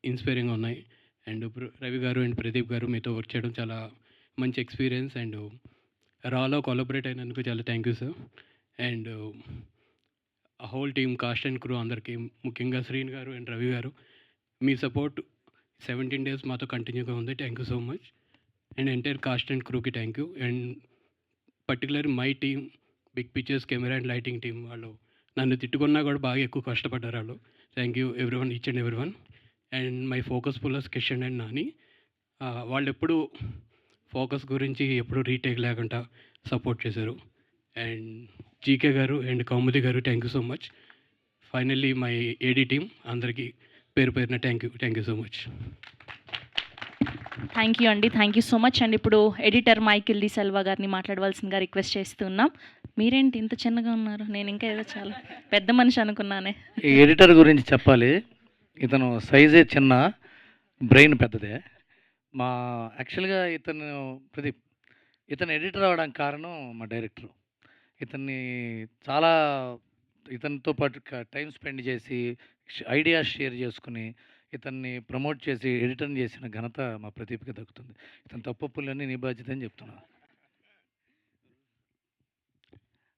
ఇన్స్పైరింగ్గా ఉన్నాయి. అండ్ రవి గారు అండ్ ప్రదీప్ గారు మీతో వర్క్ చేయడం చాలా మంచి ఎక్స్పీరియన్స్. అండ్ రాలో కొలాబరేట్ అయినందుకు చాలా thank you sir. And whole team, cost and crew అందరికీ, ముఖ్యంగా శ్రీన్ గారు అండ్ రవి గారు, మీ సపోర్ట్ 17 days మాతో కంటిన్యూగా ఉంది. Thank you so much. And entire cast and క్రూకి thank you. And particular my team, big pictures, camera and lighting team వాళ్ళు నన్ను తిట్టుకున్నా కూడా బాగా ఎక్కువ కష్టపడ్డారు వాళ్ళు. Thank you everyone, each and everyone. And my focus pullers Kishan and Nani, వాళ్ళు ఎప్పుడు ఫోకస్ గురించి ఎప్పుడు రీటేక్ లేకుండా సపోర్ట్ చేశారు. And GK garu and Kaumudi garu, thank you so much. Finally my AD team అందరికీ పేరు పేరున thank you so much. Thank you అండి, thank you so much. And ఇప్పుడు ఎడిటర్ మైకిల్ డి సెల్వా గారిని మాట్లాడవలసిందిగా రిక్వెస్ట్ చేస్తున్నాం. మీరేంటి ఇంత చిన్నగా ఉన్నారు? నేను ఇంకా ఏదో చాలా పెద్ద మనిషి అనుకున్నానే. ఈ ఎడిటర్ గురించి చెప్పాలి. ఇతను సైజే చిన్న, బ్రెయిన్ పెద్దదే. మా యాక్చువల్గా ప్రదీప్ ఇతను ఎడిటర్ అవ్వడానికి కారణం మా డైరెక్టరు. ఇతనితో పాటు టైం స్పెండ్ చేసి ఐడియాస్ షేర్ చేసుకుని ఇతన్ని ప్రమోట్ చేసి ఎడిటర్ని చేసిన ఘనత మా ప్రదీప్కి దక్కుతుంది. ఇతను తప్పులన్నీ నీ బాధ్యత అని చెప్తున్నాను.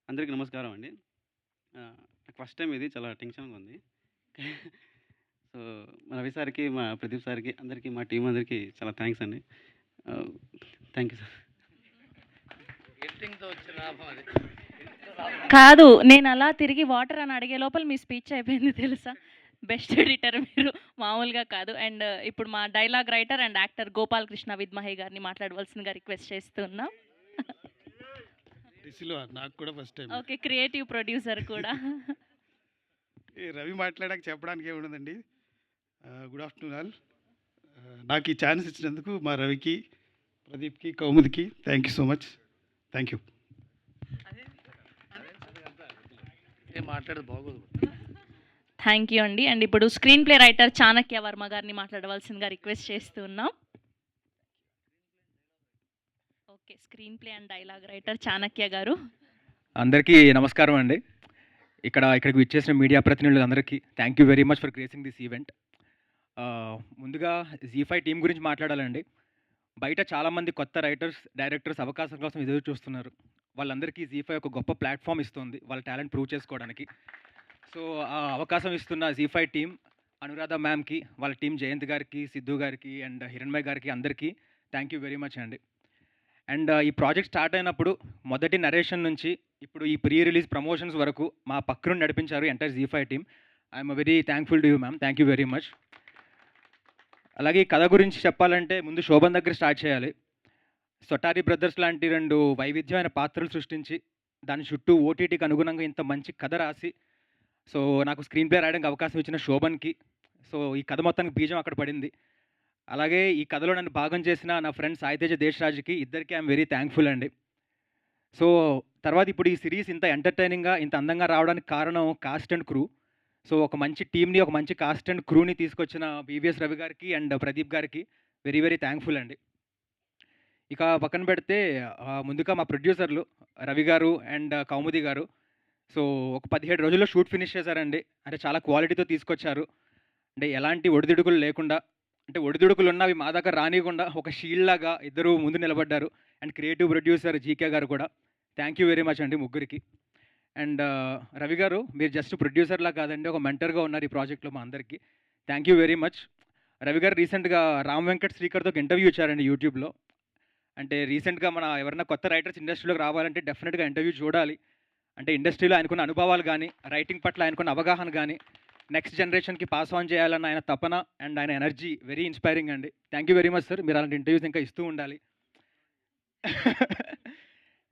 అందరికీ నమస్కారం అండి. నాకు ఫస్ట్ టైం ఇది చాలా టెన్షన్గా ఉంది. సో మా రవి సార్కి, మా ప్రదీప్ సార్కి, అందరికీ, మా టీం అందరికీ చాలా థ్యాంక్స్ అండి. Thank you sir. ఎడిటింగ్ వచ్చిన లాభం అది. కాదు, నేను అలా తిరిగి వాటర్ అని అడిగే లోపల మీ స్పీచ్ అయిపోయింది తెలుసా. బెస్ట్ ఎడిటర్ మీరు, మామూలుగా కాదు. అండ్ ఇప్పుడు మా dialogue writer and actor Gopal Krishna Vidmahi garu మాట్లాడవలసిందిగా రిక్వెస్ట్ చేస్తున్నాం. నాకు కూడా first time. Okay, creative producer కూడా. రవి మాట్లాడాక చెప్పడానికి ఏముండదండి. Good afternoon all. నాకు ఈ ఛాన్స్ ఇచ్చినందుకు మా రవికి, ప్రదీప్కి, కౌముదికి thank you so much. Thank you. ఏం మాట్లాడేది బాగోదు. థ్యాంక్ యూ అండి. అండ్ ఇప్పుడు screenplay writer Chanakya Varma garu మాట్లాడవలసిందిగా రిక్వెస్ట్ చేస్తున్నాం. Okay, screenplay and dialogue writer Chanakya garu. అందరికీ నమస్కారం అండి. ఇక్కడికి విచ్చేసిన మీడియా ప్రతినిధులందరికీ thank you very much for gracing this event. ముందుగా జీ5 టీం గురించి మాట్లాడాలండి. బయట చాలామంది కొత్త రైటర్స్, డైరెక్టర్స్ అవకాశం కోసం ఎదురు చూస్తున్నారు. వాళ్ళందరికీ జీ5 ఒక గొప్ప ప్లాట్ఫామ్ ఇస్తుంది వాళ్ళ టాలెంట్ ప్రూవ్ చేసుకోవడానికి. సో ఆ అవకాశం ఇస్తున్న జీ5 టీం, అనురాధ మ్యామ్కి, వాళ్ళ టీం జయంత్ గారికి, సిద్ధు గారికి అండ్ హిరణ్మయ్ గారికి అందరికీ థ్యాంక్ యూ వెరీ మచ్ అండి. అండ్ ఈ ప్రాజెక్ట్ స్టార్ట్ అయినప్పుడు మొదటి నరేషన్ నుంచి ఇప్పుడు ఈ ప్రీ రిలీజ్ ప్రమోషన్స్ వరకు మా పక్కన నడిపించారు entire Zee five team. I'm very thankful to you ma'am. Thank you very much. అలాగే ఈ కథ గురించి చెప్పాలంటే ముందు శోభన్ దగ్గర స్టార్ట్ చేయాలి. సొటారి బ్రదర్స్ లాంటి 2 వైవిధ్యమైన పాత్రలు సృష్టించి దాని చుట్టూ ఓటీటీకి అనుగుణంగా ఇంత మంచి కథ రాసి సో నాకు స్క్రీన్ ప్లే రాయడానికి అవకాశం ఇచ్చిన శోభన్కి, సో ఈ కథ మొత్తానికి బీజం అక్కడ పడింది. అలాగే ఈ కథలో నన్ను భాగం చేసిన నా ఫ్రెండ్ సాయితేజ దేశరాజ్కి, ఇద్దరికి ఐఎమ్ వెరీ థ్యాంక్ఫుల్ అండి. సో తర్వాత ఇప్పుడు ఈ సిరీస్ ఇంత ఎంటర్టైనింగ్గా, ఇంత అందంగా రావడానికి కారణం కాస్ట్ అండ్ క్రూ. సో ఒక మంచి టీమ్ని, ఒక మంచి కాస్ట్ అండ్ క్రూని తీసుకొచ్చిన బీవీఎస్ రవి గారికి అండ్ ప్రదీప్ గారికి వెరీ వెరీ థ్యాంక్ఫుల్ అండి. ఇక పక్కన పెడితే ముందుగా మా ప్రొడ్యూసర్లు రవి గారు అండ్ కౌముది గారు సో ఒక 17 రోజుల్లో షూట్ ఫినిష్ చేశారండి. అంటే చాలా క్వాలిటీతో తీసుకొచ్చారు. అంటే ఎలాంటి ఒడిదుడుకులు లేకుండా, అంటే ఒడిదుడుకులు ఉన్నవి మా దగ్గర రానియకుండా ఒక షీల్డ్ లాగా ఇద్దరు ముందు నిలబడ్డారు. అండ్ క్రియేటివ్ ప్రొడ్యూసర్ జీకే గారు కూడా థ్యాంక్ యూ వెరీ మచ్ అండి ముగ్గురికి. అండ్ రవి గారు మీరు జస్ట్ ప్రొడ్యూసర్లా కాదండి, ఒక మెంటర్గా ఉన్నారు ఈ ప్రాజెక్ట్లో మా అందరికీ. Thank you very much. Ravi గారు రీసెంట్గా రామ్ వెంకట్ శ్రీకర్తో ఒక ఇంటర్వ్యూ ఇచ్చారండి యూట్యూబ్లో. అంటే రీసెంట్గా మన ఎవరైనా కొత్త రైటర్స్ ఇండస్ట్రీలోకి రావాలంటే డెఫినెట్గా ఇంటర్వ్యూ చూడాలి. అంటే ఇండస్ట్రీలో ఆయనకున్న అనుభవాలు కానీ, రైటింగ్ పట్ల ఆయనకున్న అవగాహన కానీ, నెక్స్ట్ జనరేషన్కి పాస్ ఆన్ చేయాలన్న ఆయన తపన అండ్ ఆయన ఎనర్జీ వెరీ ఇన్స్పైరింగ్ అండి. Thank you very much sir. మీరు అలాంటి ఇంటర్వ్యూస్ ఇంకా ఇస్తూ ఉండాలి.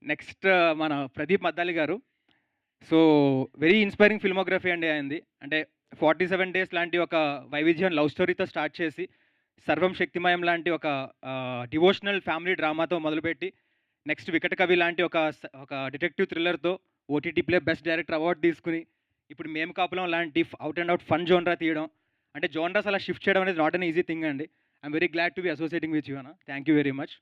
నెక్స్ట్ మన ప్రదీప్ మద్దాలి గారు. సో వెరీ ఇన్స్పైరింగ్ ఫిల్మోగ్రఫీ అండి ఆయనది. అంటే 47 డేస్ లాంటి ఒక వైవిధ్యం లవ్ స్టోరీతో స్టార్ట్ చేసి సర్వం శక్తిమయం లాంటి ఒక డివోషనల్ ఫ్యామిలీ డ్రామాతో మొదలుపెట్టి నెక్స్ట్ వికట కవి లాంటి ఒక డిటెక్టివ్ థ్రిల్లర్తో OTT play best director award తీసుకుని ఇప్పుడు మేము కాపులం లాంటి out and out fun genre తీయడం, అంటే జోన్రాస్ అలా షిఫ్ట్ చేయడం అనేది నాట్ అన్ ఈజీ థింగ్ అండి. I'm very glad to be associating with you అన్న. Thank you very much.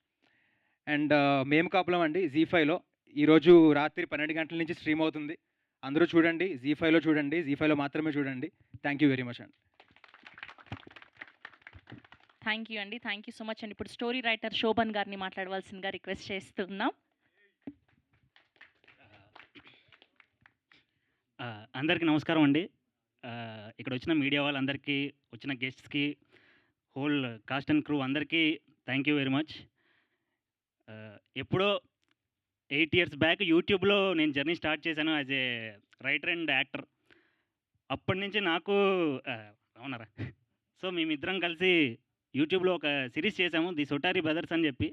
And మేము కాపులం అండి జీ5లో ఈరోజు రాత్రి 12 గంటల నుంచి స్ట్రీమ్ అవుతుంది. అందరూ చూడండి, జీ5లో చూడండి, జీ5లో మాత్రమే చూడండి. థ్యాంక్ యూ వెరీ మచ్ అండి. థ్యాంక్ యూ అండి. థ్యాంక్ యూ సో మచ్ అండి. ఇప్పుడు స్టోరీ రైటర్ శోభన్ గారిని మాట్లాడవలసిందిగా రిక్వెస్ట్ చేస్తున్నాం. అందరికీ నమస్కారం అండి. ఇక్కడ వచ్చిన మీడియా వాళ్ళందరికీ, వచ్చిన గెస్ట్స్కి, హోల్ కాస్ట్ అండ్ క్రూ అందరికీ థ్యాంక్ యూ వెరీ మచ్. ఎప్పుడో 8 years బ్యాక్ యూట్యూబ్లో నేను జర్నీ స్టార్ట్ చేశాను as a writer and actor. అప్పటి నుంచి నాకు అవునరా సో మేమిద్దరం కలిసి యూట్యూబ్లో ఒక సిరీస్ చేసాము, ది సొటారి బ్రదర్స్ అని చెప్పి.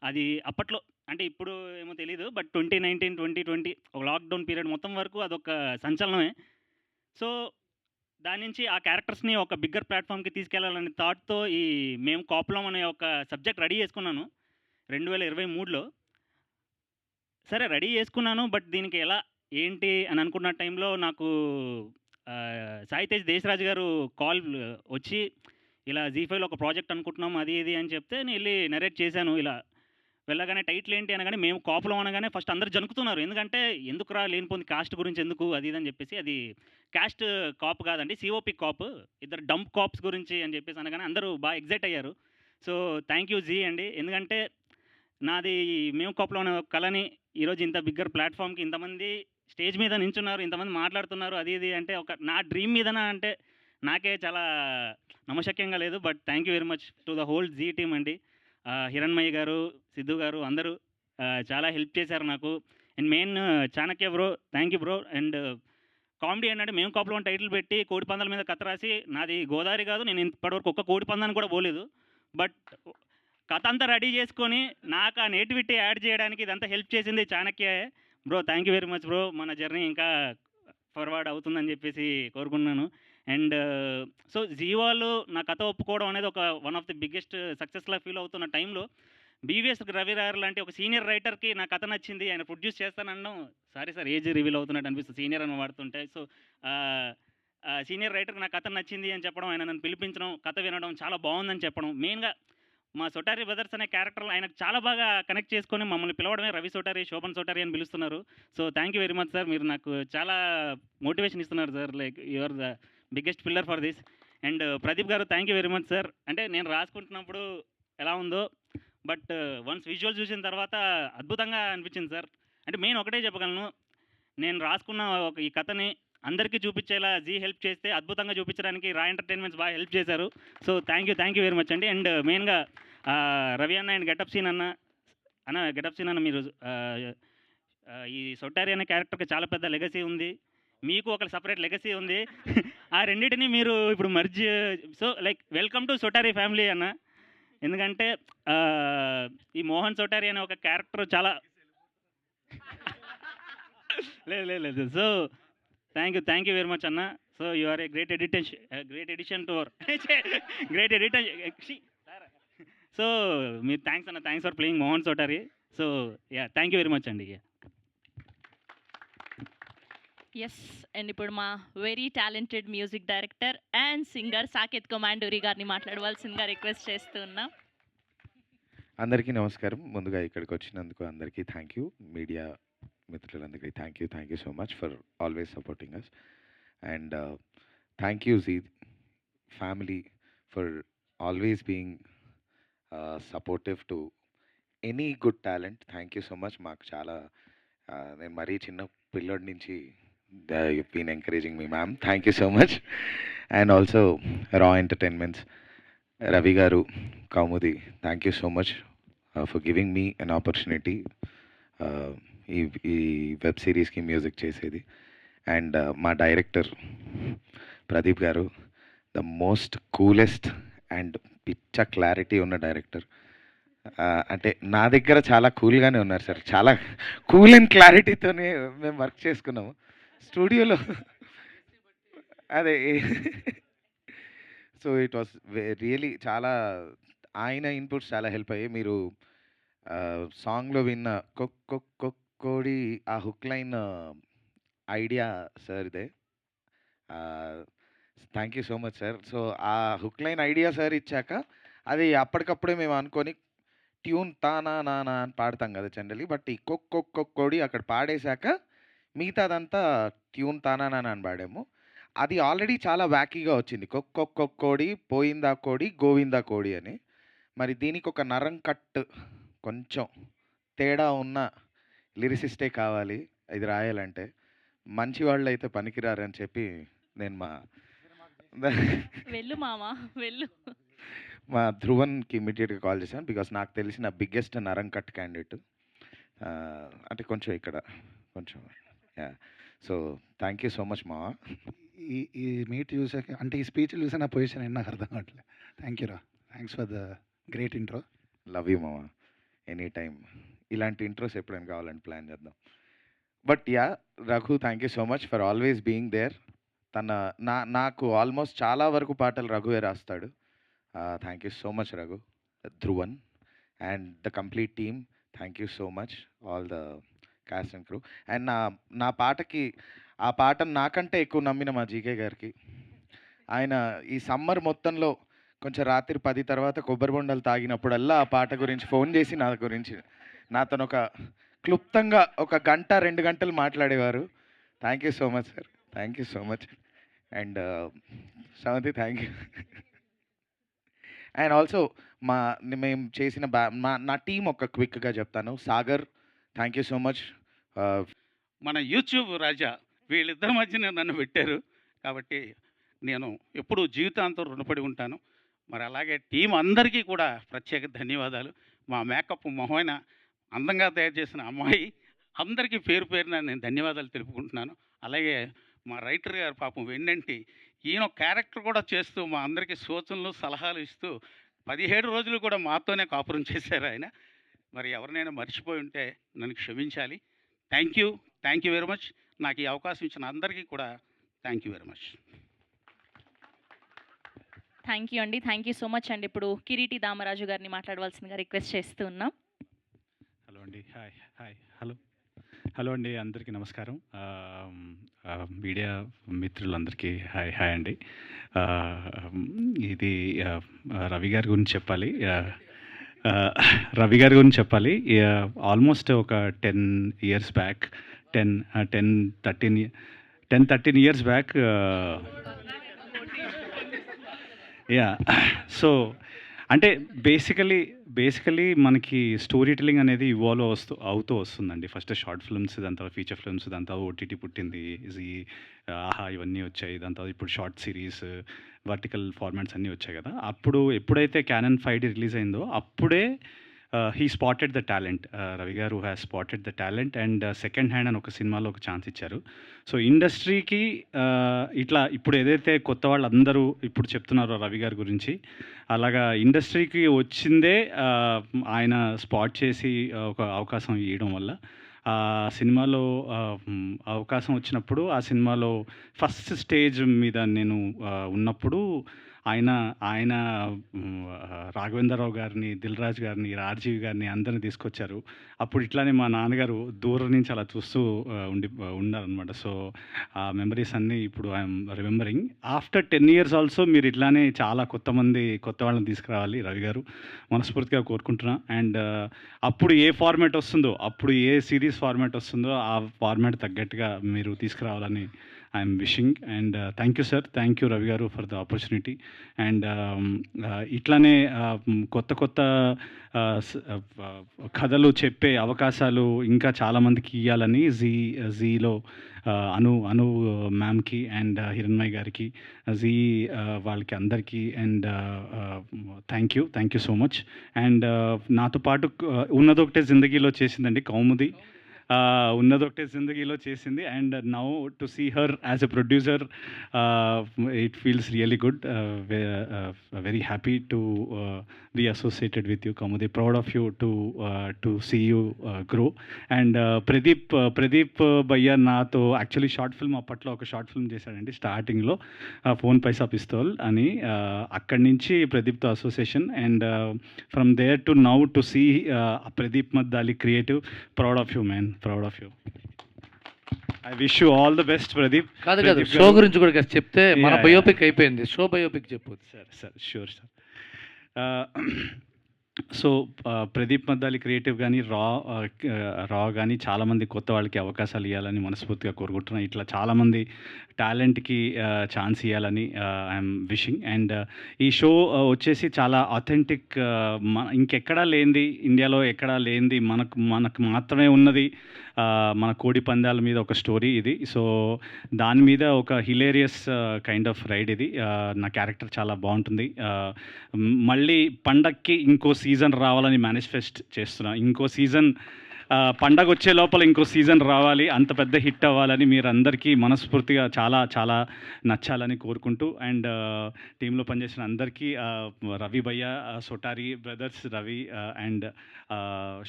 అది అప్పట్లో అంటే ఇప్పుడు ఏమో తెలీదు, బట్ 2019, 2020 ఒక లాక్డౌన్ పీరియడ్ మొత్తం వరకు అదొక సంచలనమే. సో దాని నుంచి ఆ క్యారెక్టర్స్ని ఒక బిగ్గర్ ప్లాట్ఫామ్కి తీసుకెళ్లాలనే థాట్తో ఈ మేము కాపులం అనే ఒక సబ్జెక్ట్ రెడీ చేసుకున్నాను 2023లో. సరే రెడీ చేసుకున్నాను, బట్ దీనికి ఎలా ఏంటి అని అనుకున్న టైంలో నాకు సాయితేజ్ దేశరాజ్ గారు కాల్ వచ్చి ఇలా జీ5లో ఒక ప్రాజెక్ట్ అనుకుంటున్నాం అది ఇది అని చెప్తే నేను వెళ్ళి నరేట్ చేశాను. ఇలా వెళ్ళగానే టైటిల్ ఏంటి అనగానే మేము కాపులం అనగానే ఫస్ట్ అందరు జనుకుతున్నారు. ఎందుకంటే ఎందుకురా లేనిపోయింది కాస్ట్ గురించి ఎందుకు అది ఇది అని చెప్పేసి. అది కాస్ట్ కాప్ కాదండి, సిఓపి కాప్, ఇద్దరు డంప్ కాప్స్ గురించి అని చెప్పేసి అనగానే అందరూ బాగా ఎగ్జైట్ అయ్యారు. సో థ్యాంక్ యూ జీ అండి. ఎందుకంటే నాది మేము కాపులం అనే కళని ఈరోజు ఇంత బిగ్గర్ ప్లాట్ఫామ్కి ఇంతమంది స్టేజ్ మీద నించున్నారు, ఇంతమంది మాట్లాడుతున్నారు అది ఇది అంటే ఒక నా డ్రీమ్ మీదనా అంటే నాకే చాలా నమ్మశక్యంగా లేదు. But thank you very much to the whole Zee team అండి. హిరణ్మయ్య గారు, సిద్ధు గారు అందరూ చాలా హెల్ప్ చేశారు నాకు. And main Chanakya bro, thank you bro. And comedy ఏంటంటే మేము కాపులో టైటిల్ పెట్టి కోడి పందాల మీద కథ రాసి, నాది గోదావరి కాదు, నేను ఇప్పటివరకు ఒక్క కోడి పందాన్ని కూడా పోలేదు. బట్ కథ అంతా రెడీ చేసుకొని నాకు ఆ నేటివిటీ యాడ్ చేయడానికి ఇదంతా హెల్ప్ చేసింది Chanakya bro. Thank you very much bro. మన జర్నీ ఇంకా ఫార్వర్డ్ అవుతుందని చెప్పేసి కోరుకున్నాను. అండ్ సో జీవాలు నా కథ ఒప్పుకోవడం అనేది ఒక వన్ ఆఫ్ ది బిగ్గెస్ట్ సక్సెస్లా ఫీల్ అవుతున్న టైంలో బీవీఎస్ రవి గారు లాంటి ఒక సీనియర్ రైటర్కి నా కథ నచ్చింది, ఆయన ప్రొడ్యూస్ చేస్తానడం, సారీ సార్ ఏజ్ రివీల్ అవుతున్నట్టు అనిపిస్తుంది సీనియర్ అని వాడుతుంటే. సో సీనియర్ రైటర్కి నా కథ నచ్చింది అని చెప్పడం, ఆయన నన్ను పిలిపించడం, కథ వినడం చాలా బాగుందని చెప్పడం, మెయిన్గా మా సొటారి బ్రదర్స్ అనే క్యారెక్టర్ ఆయనకు చాలా బాగా కనెక్ట్ చేసుకొని మమ్మల్ని పిలవడమే రవి సొటారి, శోభన్ సొటారి అని పిలుస్తున్నారు. So thank you very much sir, మీరు నాకు చాలా మోటివేషన్ ఇస్తున్నారు sir, like your the biggest pillar for this. And Pradeep garu thank you very much sir. అంటే నేను రాసుకుంటున్నప్పుడు ఎలా ఉందో, బట్ వన్స్ విజువల్ చూసిన తర్వాత అద్భుతంగా అనిపించింది సార్. అంటే మెయిన్ ఒకటే చెప్పగలను, నేను రాసుకున్న ఒక ఈ కథని అందరికీ చూపించేలా జీ హెల్ప్ చేస్తే అద్భుతంగా చూపించడానికి రా ఎంటర్టైన్మెంట్స్ బాగా హెల్ప్ చేశారు. So thank you very much అండి. అండ్ మెయిన్గా రవి అన్న అండ్ గెటప్ సీన్ అన్న గెటప్ సీన్ అన్న, మీరు ఈ సొట్టారి అనే క్యారెక్టర్కి చాలా పెద్ద లెగసీ ఉంది, మీకు ఒక సపరేట్ లెగసీ ఉంది. ఆ రెండింటిని మీరు ఇప్పుడు merge, so like welcome to Sotari family అన్న. ఎందుకంటే ఈ మోహన్ సొటారి అనే ఒక క్యారెక్టర్ చాలా లేదు. So thank you very much అన్న. So you are a great edition to our great edition. So మీరు థ్యాంక్స్ అన్న, thanks for playing Mohan Sotari. So thank you very much అండి. ఎస్, అండ్ ఇప్పుడు మా very talented music director and singer Saketh Kamanduri garu మాట్లాడవలసిందిగా request చేస్తూ ఉన్నాం. అందరికీ నమస్కారం. ముందుగా ఇక్కడికి వచ్చినందుకు అందరికీ థ్యాంక్ యూ. మీడియా మిత్రులందరికీ thank you so much for always supporting us. And thank you Zee family for always being supportive to any good talent. Thank you so much. మాకు చాలా నేను మరీ చిన్న పిల్లోడి నుంచి you've been encouraging me, ma'am. Thank you so much. And also Raw Entertainments, Ravi Garu, Kaumudi, thank you so much for giving me an opportunity ఈ web సిరీస్కి music చేసేది. And మా డైరెక్టర్ ప్రదీప్ గారు, ద మోస్ట్ కూలెస్ట్ అండ్ పిచ్చ clarity ఉన్న director. అంటే నా దగ్గర చాలా కూల్గానే ఉన్నారు సార్, చాలా కూల్ అండ్ క్లారిటీతోనే మేము వర్క్ చేసుకున్నాము స్టూడియోలో. అదే సో ఇట్ వాస్ రియలీ చాలా, ఆయన ఇన్పుట్స్ చాలా హెల్ప్ అయ్యాయి. మీరు సాంగ్లో విన్న కోడి ఆ హుక్ లైన్ ఐడియా సార్ ఇదే. Thank you so much sir. So ఆ హుక్ లైన్ ఐడియా సార్ ఇచ్చాక అది అప్పటికప్పుడే మేము అనుకొని ట్యూన్ తానా నానా అని పాడతాం కదా జనరలీ, బట్ ఈ కోడి అక్కడ పాడేశాక మిగతాదంతా ట్యూన్ తానా నానా అని పాడాము. అది ఆల్రెడీ చాలా వ్యాకీగా వచ్చింది, కోడి పోయిందా కోడి గోవిందా కోడి అని. మరి దీనికి ఒక నరం కట్ కొంచెం తేడా ఉన్న లిరిసిస్టే కావాలి ఇది రాయాలంటే, మంచి వాళ్ళు అయితే పనికిరారని చెప్పి నేను మా ధ్రువన్కి ఇమ్మీడియట్గా కాల్ చేశాను. బికాస్ నాకు తెలిసిన బిగ్గెస్ట్ నరం కట్ క్యాండిడేట్, అంటే కొంచెం ఇక్కడ కొంచెం. So thank you so much మా. ఈ మీట్ చూసాక, అంటే ఈ స్పీచ్ చూసా నా పొజిషన్ ఏంటి నాకు అర్థం కావట్లేదు. థ్యాంక్ యూ రా, thanks for the great intro. Love you మామ, ఎనీ టైం ఇలాంటి ఇంట్రోస్ ఎప్పుడైనా కావాలని ప్లాన్ చేద్దాం. But Raghu, thank you so much for always being there. నాకు ఆల్మోస్ట్ చాలా వరకు పాటలు రఘువే రాస్తాడు. Thank you so much Raghu. Dhruvan and the complete team, thank you so much, all the cast and crew. And నా పాటకి, ఆ పాటను నాకంటే ఎక్కువ నమ్మిన మా జీకే గారికి, ఆయన ఈ సమ్మర్ మొత్తంలో కొంచెం రాత్రి 10 తర్వాత కొబ్బరి బొండలు తాగినప్పుడల్లా ఆ పాట గురించి ఫోన్ చేసి నా గురించి నాతో ఒక క్లుప్తంగా 1 గంట 2 గంటలు మాట్లాడేవారు. Thank you so much sir, thank you so much. And Sravanthi, thank you. And also మేము చేసిన నా టీం ఒక క్విక్గా చెప్తాను. Sagar, thank you so much. మన యూట్యూబ్ రాజా, వీళ్ళిద్దరి మధ్యన నన్ను పెట్టారు కాబట్టి నేను ఎప్పుడూ జీవితాంతం రుణపడి ఉంటాను. మరి అలాగే టీం అందరికీ కూడా ప్రత్యేక ధన్యవాదాలు. మా మేకప్ మొహమైన అందంగా తయారు చేసిన అమ్మాయి, అందరికీ పేరు పేరున నేను ధన్యవాదాలు తెలుపుకుంటున్నాను. అలాగే మా రైటర్ గారు పాపం వెన్నంటి ఈయన క్యారెక్టర్ కూడా చేస్తూ మా అందరికీ సూచనలు సలహాలు ఇస్తూ 17 రోజులు కూడా మాతోనే కాపురం చేశారు ఆయన. మరి ఎవరినైనా మర్చిపోయి ఉంటే నన్ను క్షమించాలి. Thank you very much. నాకు ఈ అవకాశం ఇచ్చిన అందరికీ కూడా thank you very much. Thank you అండి. థ్యాంక్ యూ సో మచ్ అండి. ఇప్పుడు కిరీటి దామరాజు గారిని మాట్లాడవలసిందిగా రిక్వెస్ట్ చేస్తూ ఉన్నాం. హలో అండి. హలో అండి, అందరికీ నమస్కారం. మీడియా మిత్రులందరికీ హాయ్ అండి. ఇది రవి గారి గురించి చెప్పాలి. ఆల్మోస్ట్ ఒక 10 years back 13 years back so అంటే బేసికలీ మనకి స్టోరీ టెల్లింగ్ అనేది ఇవాల్వ్ అవుతూ వస్తుందండి. ఫస్ట్ షార్ట్ ఫిల్మ్స్, దాని తర్వాత ఫీచర్ ఫిల్మ్స్, దాని తర్వాత ఓటీటీ పుట్టింది, ఆహా ఇవన్నీ వచ్చాయి. దాని తర్వాత ఇప్పుడు షార్ట్ సిరీస్, వర్టికల్ ఫార్మాట్స్ అన్నీ వచ్చాయి కదా. ఎప్పుడైతే క్యానన్ 5D రిలీజ్ అయిందో అప్పుడే he spotted the talent. Ravi garu has spotted the talent and second hand అని ఒక సినిమాలో ఒక ఛాన్స్ ఇచ్చారు. సో ఇండస్ట్రీకి ఇట్లా ఇప్పుడు ఏదైతే కొత్త వాళ్ళందరూ ఇప్పుడు చెప్తున్నారో రవి గారి గురించి, అలాగా ఇండస్ట్రీకి వచ్చిందే ఆయన స్పాట్ చేసి ఒక అవకాశం ఇవ్వడం వల్ల ఆ సినిమాలో అవకాశం వచ్చినప్పుడు ఆ సినిమాలో ఫస్ట్ స్టేజ్ మీద నేను ఉన్నప్పుడు ఆయన రాఘవేంద్రరావు గారిని, దిల్ రాజు గారిని, రాజీవ్ గారిని అందరిని తీసుకొచ్చారు. అప్పుడు ఇట్లానే మా నాన్నగారు దూరం నుంచి అలా చూస్తూ ఉన్నారనమాట. సో ఆ మెమరీస్ అన్నీ ఇప్పుడు I'm remembering. After 10 years also మీరు ఇట్లానే చాలా కొత్త వాళ్ళని తీసుకురావాలి రవి గారు, మనస్ఫూర్తిగా కోరుకుంటున్నా. అండ్ అప్పుడు ఏ ఫార్మాట్ వస్తుందో, అప్పుడు ఏ సిరీస్ ఫార్మాట్ వస్తుందో ఆ ఫార్మాట్ తగ్గట్టుగా మీరు తీసుకురావాలని I'm wishing. And thank you sir, thank you Ravi garu for the opportunity. And ఇట్లానే కొత్త కథలు చెప్పే అవకాశాలు ఇంకా చాలామందికి ఇవ్వాలని జీలో అను మ్యామ్కి అండ్ హిరణ్మయ్ గారికి, జీ వాళ్ళకి అందరికీ and thank you so much. And నాతో పాటు ఉన్నదొకటే జిందగీలో చేసిందండి కౌముది, ఉన్నదొకటే జిందగీలో చేసింది. And now to see her as a producer it feels really good. Very happy to be associated with you Kaumudi. Proud of you to see you grow. And Pradeep భయ్య నాతో యాక్చువల్లీ షార్ట్ ఫిల్మ్ అప్పట్లో ఒక షార్ట్ ఫిల్మ్ చేశాడండి స్టార్టింగ్లో, phone పైసా pistol అని. అక్కడి నుంచి ప్రదీప్తో association. And from there to now to see Pradeep Maddali creative. Proud of you man, proud of you. I wish you all the best Pradeep. కాదు షో గురించి కూడా చెప్తే మన బయోపిక్ అయిపోయింది. షో బయోపిక్ చెప్పు sir. Sure sir. So Pradeep Maddali creative కానీ రా కానీ చాలామంది కొత్త వాళ్ళకి అవకాశాలు ఇవ్వాలని మనస్ఫూర్తిగా కోరుకుంటున్నాను. ఇట్లా చాలామంది టాలెంట్కి ఛాన్స్ ఇవ్వాలని ఐఎమ్ విషింగ్. అండ్ ఈ షో వచ్చేసి చాలా ఆథెంటిక్, ఇంకెక్కడా లేనిది, ఇండియాలో ఎక్కడా లేనిది, మనకు మాత్రమే ఉన్నది మన కోడి పందాల మీద ఒక స్టోరీ ఇది. సో దాని మీద ఒక హిలేరియస్ కైండ్ ఆఫ్ రైడ్ ఇది. నా క్యారెక్టర్ చాలా బాగుంటుంది. మళ్ళీ పండక్కి ఇంకో సీజన్ రావాలని మేనిఫెస్ట్ చేస్తున్నా. ఇంకో సీజన్ పండగ వచ్చే లోపల ఇంకో సీజన్ రావాలి, అంత పెద్ద హిట్ అవ్వాలని మీరందరికీ మనస్ఫూర్తిగా చాలా నచ్చాలని కోరుకుంటూ, అండ్ టీంలో పనిచేసిన అందరికీ, రవి భయ్య, Sotari brothers, Ravi and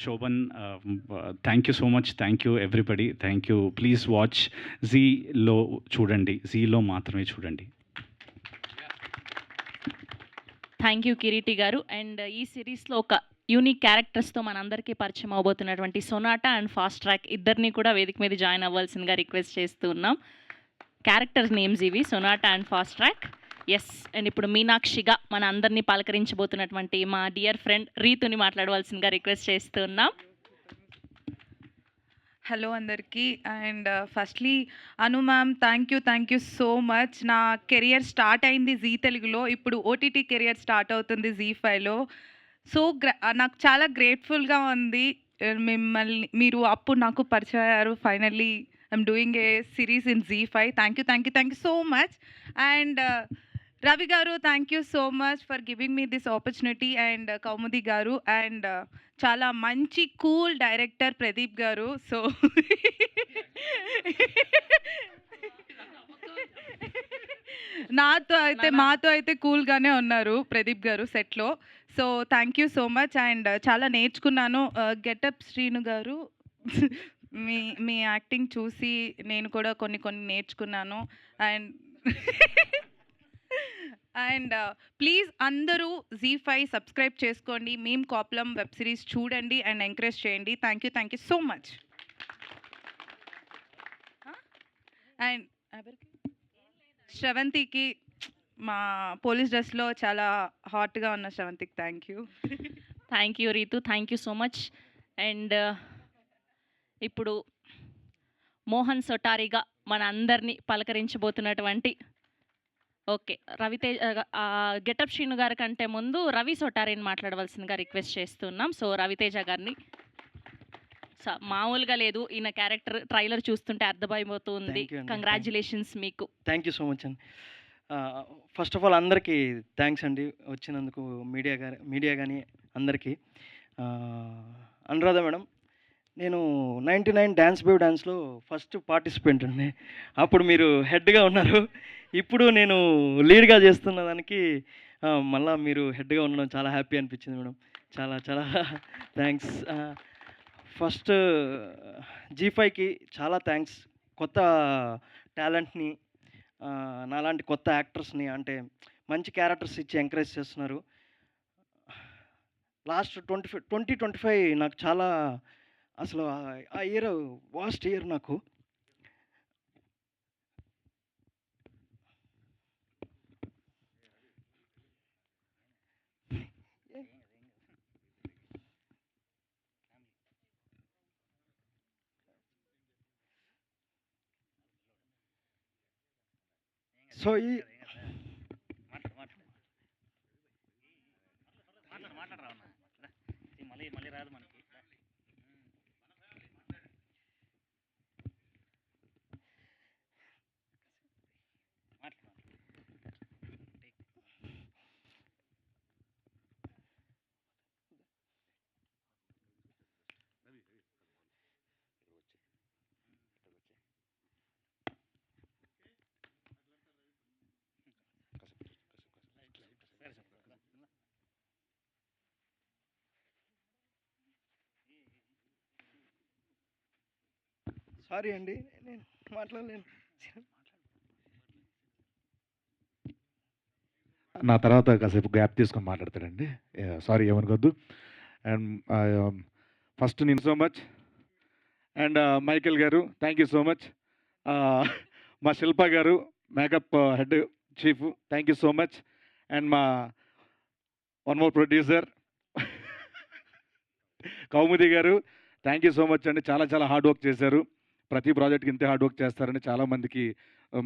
Shobhan, thank you so much. Thank you everybody. Thank you. Please watch జీలో చూడండి, జీలో మాత్రమే చూడండి. థ్యాంక్ యూ కిరీటి గారు. అండ్ ఈ సిరీస్లో ఒక యూనిక్ క్యారెక్టర్స్తో మనందరికీ పరిచయం అవబోతున్నటువంటి సొనాటా అండ్ ఫాస్ట్ ట్రాక్ ఇద్దరిని కూడా వేదిక మీద జాయిన్ అవ్వాల్సిందిగా రిక్వెస్ట్ చేస్తూ ఉన్నాం. క్యారెక్టర్ నేమ్స్ ఇవి, Sonata and Fastrack. Yes. And ఇప్పుడు మీనాక్షిగా మన అందరినీ పలకరించబోతున్నటువంటి మా డియర్ ఫ్రెండ్ రీతుని మాట్లాడవలసిందిగా రిక్వెస్ట్ చేస్తూ ఉన్నాం. హలో అందరికీ. And firstly Anu ma'am, thank you so much. నా కెరియర్ స్టార్ట్ అయింది జీ తెలుగులో, ఇప్పుడు ఓటీటీ కెరియర్ స్టార్ట్ అవుతుంది జీ5లో. సో నాకు చాలా గ్రేట్ఫుల్గా ఉంది. మీరు అప్పుడు నాకు పరిచయం అయ్యారు. Finally I'm doing a series in Zee five. Thank you so much. And Ravi garu, thank you so much for giving me this opportunity, and Kaumudi garu, and chala manchi cool director Pradeep garu. So మాతో అయితే కూల్గానే ఉన్నారు ప్రదీప్ గారు సెట్లో. So thank you so much, and చాలా నేర్చుకున్నాను. Getup Srinu గారు, మీ మీ acting చూసి నేను కూడా కొన్ని కొన్ని నేర్చుకున్నాను. అండ్ అండ్ ప్లీజ్ అందరూ Z5 సబ్స్క్రైబ్ చేసుకోండి, మేము కాపులం వెబ్ సిరీస్ చూడండి అండ్ ఎంకరేజ్ చేయండి. Thank you so much. And శ్రవంతికి, మా పోలీస్ డ్రెస్లో చాలా హాట్గా ఉన్న శ్రవంతికి thank you. Thank you Ritu, thank you so much. And ఇప్పుడు మోహన్ సొటారిగా మన అందరినీ పలకరించబోతున్నటువంటి ఓకే రవితేజ గెటప్ శ్రీను గారి కంటే ముందు రవి సొటారిని మాట్లాడవలసిందిగా రిక్వెస్ట్ చేస్తున్నాం. సో రవితేజ గారిని. మామూలుగా లేదు, ఈయన క్యారెక్టర్ ట్రైలర్ చూస్తుంటే అర్థమైపోతుంది. కంగ్రాచులేషన్స్ మీకు. థ్యాంక్ యూ సో మచ్ అండి. ఫస్ట్ ఆఫ్ ఆల్ అందరికీ థ్యాంక్స్ అండి వచ్చినందుకు, మీడియా కానీ అందరికీ. అనురాధ మేడం, నేను 99 డ్యాన్స్ బేవ్ డ్యాన్స్లో ఫస్ట్ పార్టిసిపెంట్ అండి. అప్పుడు మీరు హెడ్గా ఉన్నారు, ఇప్పుడు నేను లీడ్గా చేస్తున్న దానికి మళ్ళీ మీరు హెడ్గా ఉండడం చాలా హ్యాపీ అనిపించింది మేడం. చాలా చాలా థ్యాంక్స్. ఫస్ట్ Z5కి చాలా థ్యాంక్స్. కొత్త టాలెంట్ని, నాలాంటి కొత్త యాక్టర్స్ని అంటే మంచి క్యారెక్టర్స్ ఇచ్చి ఎంకరేజ్ చేస్తున్నారు. లాస్ట్ 2025 నాకు చాలా అసలు ఆ ఇయర్ వాస్ట్ ఇయర్ నాకు. సో ఈ మళ్ళీ రాదు మనకి. సారీ అండి, నేను మాట్లాడలేను. నా తర్వాత కాసేపు గ్యాప్ తీసుకొని మాట్లాడతాడండి, సారీ ఏమనుకోద్దు. అండ్ ఫస్ట్ నేను సో మచ్. అండ్ మైకేల్ గారు థ్యాంక్ యూ సో మచ్. మా శిల్ప గారు makeup head chief thank you so much. And మా one more producer Kaumudi garu thank you so much అండి. చాలా చాలా హార్డ్ వర్క్ చేశారు. ప్రతి ప్రాజెక్ట్కి ఇంతే హార్డ్ వర్క్ చేస్తారని చాలామందికి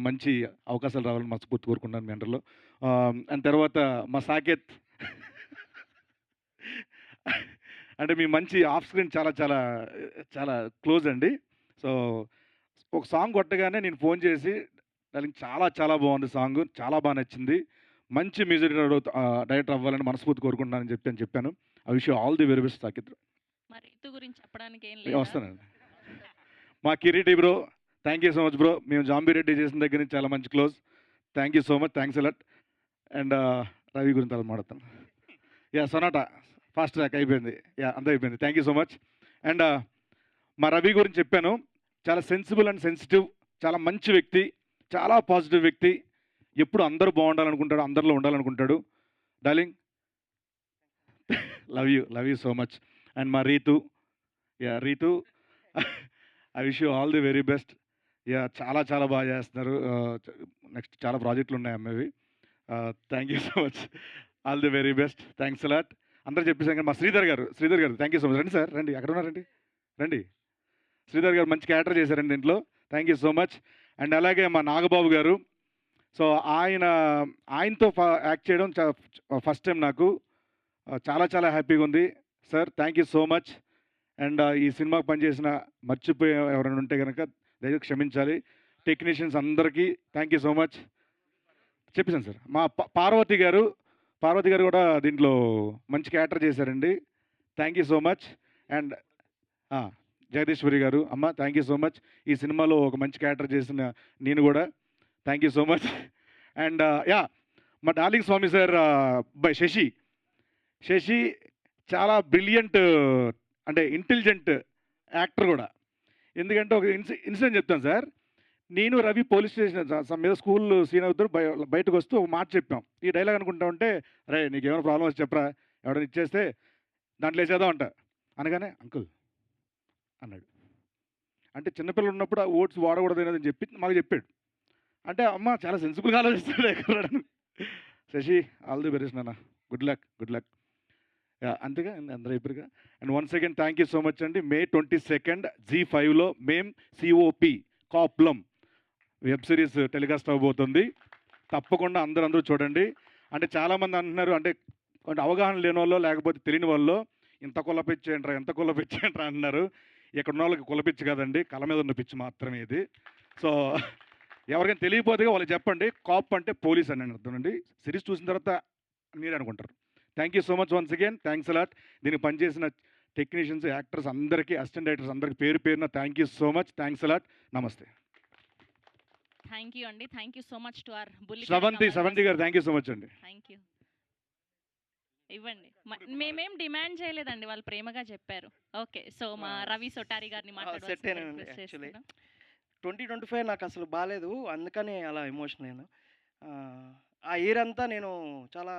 మంచి అవకాశాలు రావాలని మనస్ఫూర్తి కోరుకుంటున్నాను మీ అండర్లో. అండ్ తర్వాత మా సాకేత్ అంటే మీ మంచి ఆఫ్ స్క్రీన్ చాలా చాలా చాలా క్లోజ్ అండి. సో ఒక సాంగ్ కొట్టగానే నేను ఫోన్ చేసి దానికి చాలా చాలా బాగుంది సాంగ్, చాలా బాగా నచ్చింది, మంచి మ్యూజిక్ డైరెక్టర్ అవ్వాలని మనస్ఫూర్తి కోరుకుంటున్నానని చెప్పాను. I wish you all the very best Saketh. మరి రీతు గురించి చెప్పడానికి ఏం లేదు. వస్తానండి. మా Kireeti bro thank you so much bro. మేము జాంబిరెడ్డి చేసిన దగ్గర నుంచి చాలా మంచి close. Thank you so much, thanks a lot. And Ravi గురించి అలా మాట్లాడతాను. యా సొనాటా ఫాస్ట్ ట్రాక్ అయిపోయింది, యా అంతా అయిపోయింది. Thank you so much. And మా రవి గురించి చెప్పాను, చాలా సెన్సిబుల్ అండ్ సెన్సిటివ్, చాలా మంచి వ్యక్తి, చాలా పాజిటివ్ వ్యక్తి, ఎప్పుడు అందరూ బాగుండాలనుకుంటాడు, అందరిలో ఉండాలనుకుంటాడు. Darling love you so much. And మా Ritu, yeah Ritu I wish you all the very best. Yeah చాలా చాలా బాగా చేస్తున్నారు. నెక్స్ట్ చాలా ప్రాజెక్టులు ఉన్నాయి అమ్మవి. Thank you so much, all the very best, thanks a lot. అందరూ చెప్పేసాం కానీ మా Sridhar garu thank you so much. రండి సార్, రండి, అక్కడ ఉన్నారండి, రండి. శ్రీధర్ గారు మంచి క్యారెక్టర్ చేశారండి దీంట్లో, thank you so much. And అలాగే మా నాగబాబు గారు, సో ఆయనతో యాక్ట్ చేయడం ఫస్ట్ టైం నాకు, చాలా చాలా హ్యాపీగా ఉంది sir, thank you so much. And ఈ సినిమాకి పనిచేసిన మర్చిపోయే ఎవరైనా ఉంటే కనుక దయచేసి క్షమించాలి. టెక్నీషియన్స్ అందరికీ థ్యాంక్ యూ సో మచ్. చెప్పేసాను సార్. మా పార్వతి గారు కూడా దీంట్లో మంచి క్యారెక్టర్ చేశారండి. Thank you so much. And Jagadeeswari garu, అమ్మ థ్యాంక్ యూ సో మచ్. ఈ సినిమాలో ఒక మంచి క్యారెక్టర్ చేసిన నేను కూడా thank you so much. And మా darling Swami sir by Sasi చాలా బ్రిలియంట్, అంటే ఇంటెలిజెంట్ యాక్టర్ కూడా. ఎందుకంటే ఒక ఇన్సిడెంట్ చెప్తాను సార్. నేను రవి పోలీస్ స్టేషన్ మీద స్కూల్ సీన్ అవుతారు, బయటకు వస్తూ ఒక మాట చెప్పాం. ఈ డైలాగ్ అనుకుంటా ఉంటే, రే నీకేమైనా ప్రాబ్లం వచ్చి చెప్పరా, ఎవరైనా ఇచ్చేస్తే దాంట్లో వేసేద్దాం అంట అనగానే అంకుల్ అన్నాడు. అంటే చిన్నపిల్లలు ఉన్నప్పుడు ఆ ఓట్స్ వాడకూడదు అని చెప్పి మాకు చెప్పాడు. అంటే అమ్మ చాలా సెన్సిబుల్గా ఆలోచిస్తాడు ఎక్కడ. శశి ఆల్ ది బెస్ట్ నాన్న, గుడ్ లక్. అంతేగా అందరూ అయిపోయారుగా. And once again thank you so much అండి. May 22 ZEE5లో మేం COP కాప్లం వెబ్ సిరీస్ టెలికాస్ట్ అవ్వబోతుంది. తప్పకుండా అందరూ చూడండి. అంటే చాలామంది అంటున్నారు, అంటే అవగాహన లేని వాళ్ళు లేకపోతే తెలియని వాళ్ళు ఇంత కులపిచ్చేంట్రా అంటున్నారు. ఇక్కడ ఉన్న వాళ్ళకి కులపిచ్చి కదండి, కళ మీద ఉన్న పిచ్చి మాత్రమే ఇది. సో ఎవరికైనా తెలియకపోతే వాళ్ళు చెప్పండి, కాప్ అంటే పోలీస్ అని అర్థం అండి. సిరీస్ చూసిన తర్వాత మీరే అనుకుంటారు. Thank you so much once again, thanks a lot. దీనికి పనిచేసిన టెక్నీషియన్స్, యాక్టర్స్ అందరికీ, అసిస్టెంట్ డైరెక్టర్స్ అందరికీ పేరున thank you so much, thanks allot. నమస్తే. థ్యాంక్ యూ అండి. Thank you so much to our బుల్లి శ్రవంతి గారు థ్యాంక్ యూ సో మచ్ అండి. Thank you. ఇవ్వండి. మేమేం డిమాండ్ చేయలేదండి, వాళ్ళు ప్రేమగా చెప్పారు. ఓకే, సో మా రవి సొటారి గారిని సెట్ అయినండి. యాక్చువల్లీ 2025 నాకు అసలు బాగాలేదు, అందుకని అలా ఎమోషనల్ అయ్యాను. ఆ ఇయర్ అంతా నేను చాలా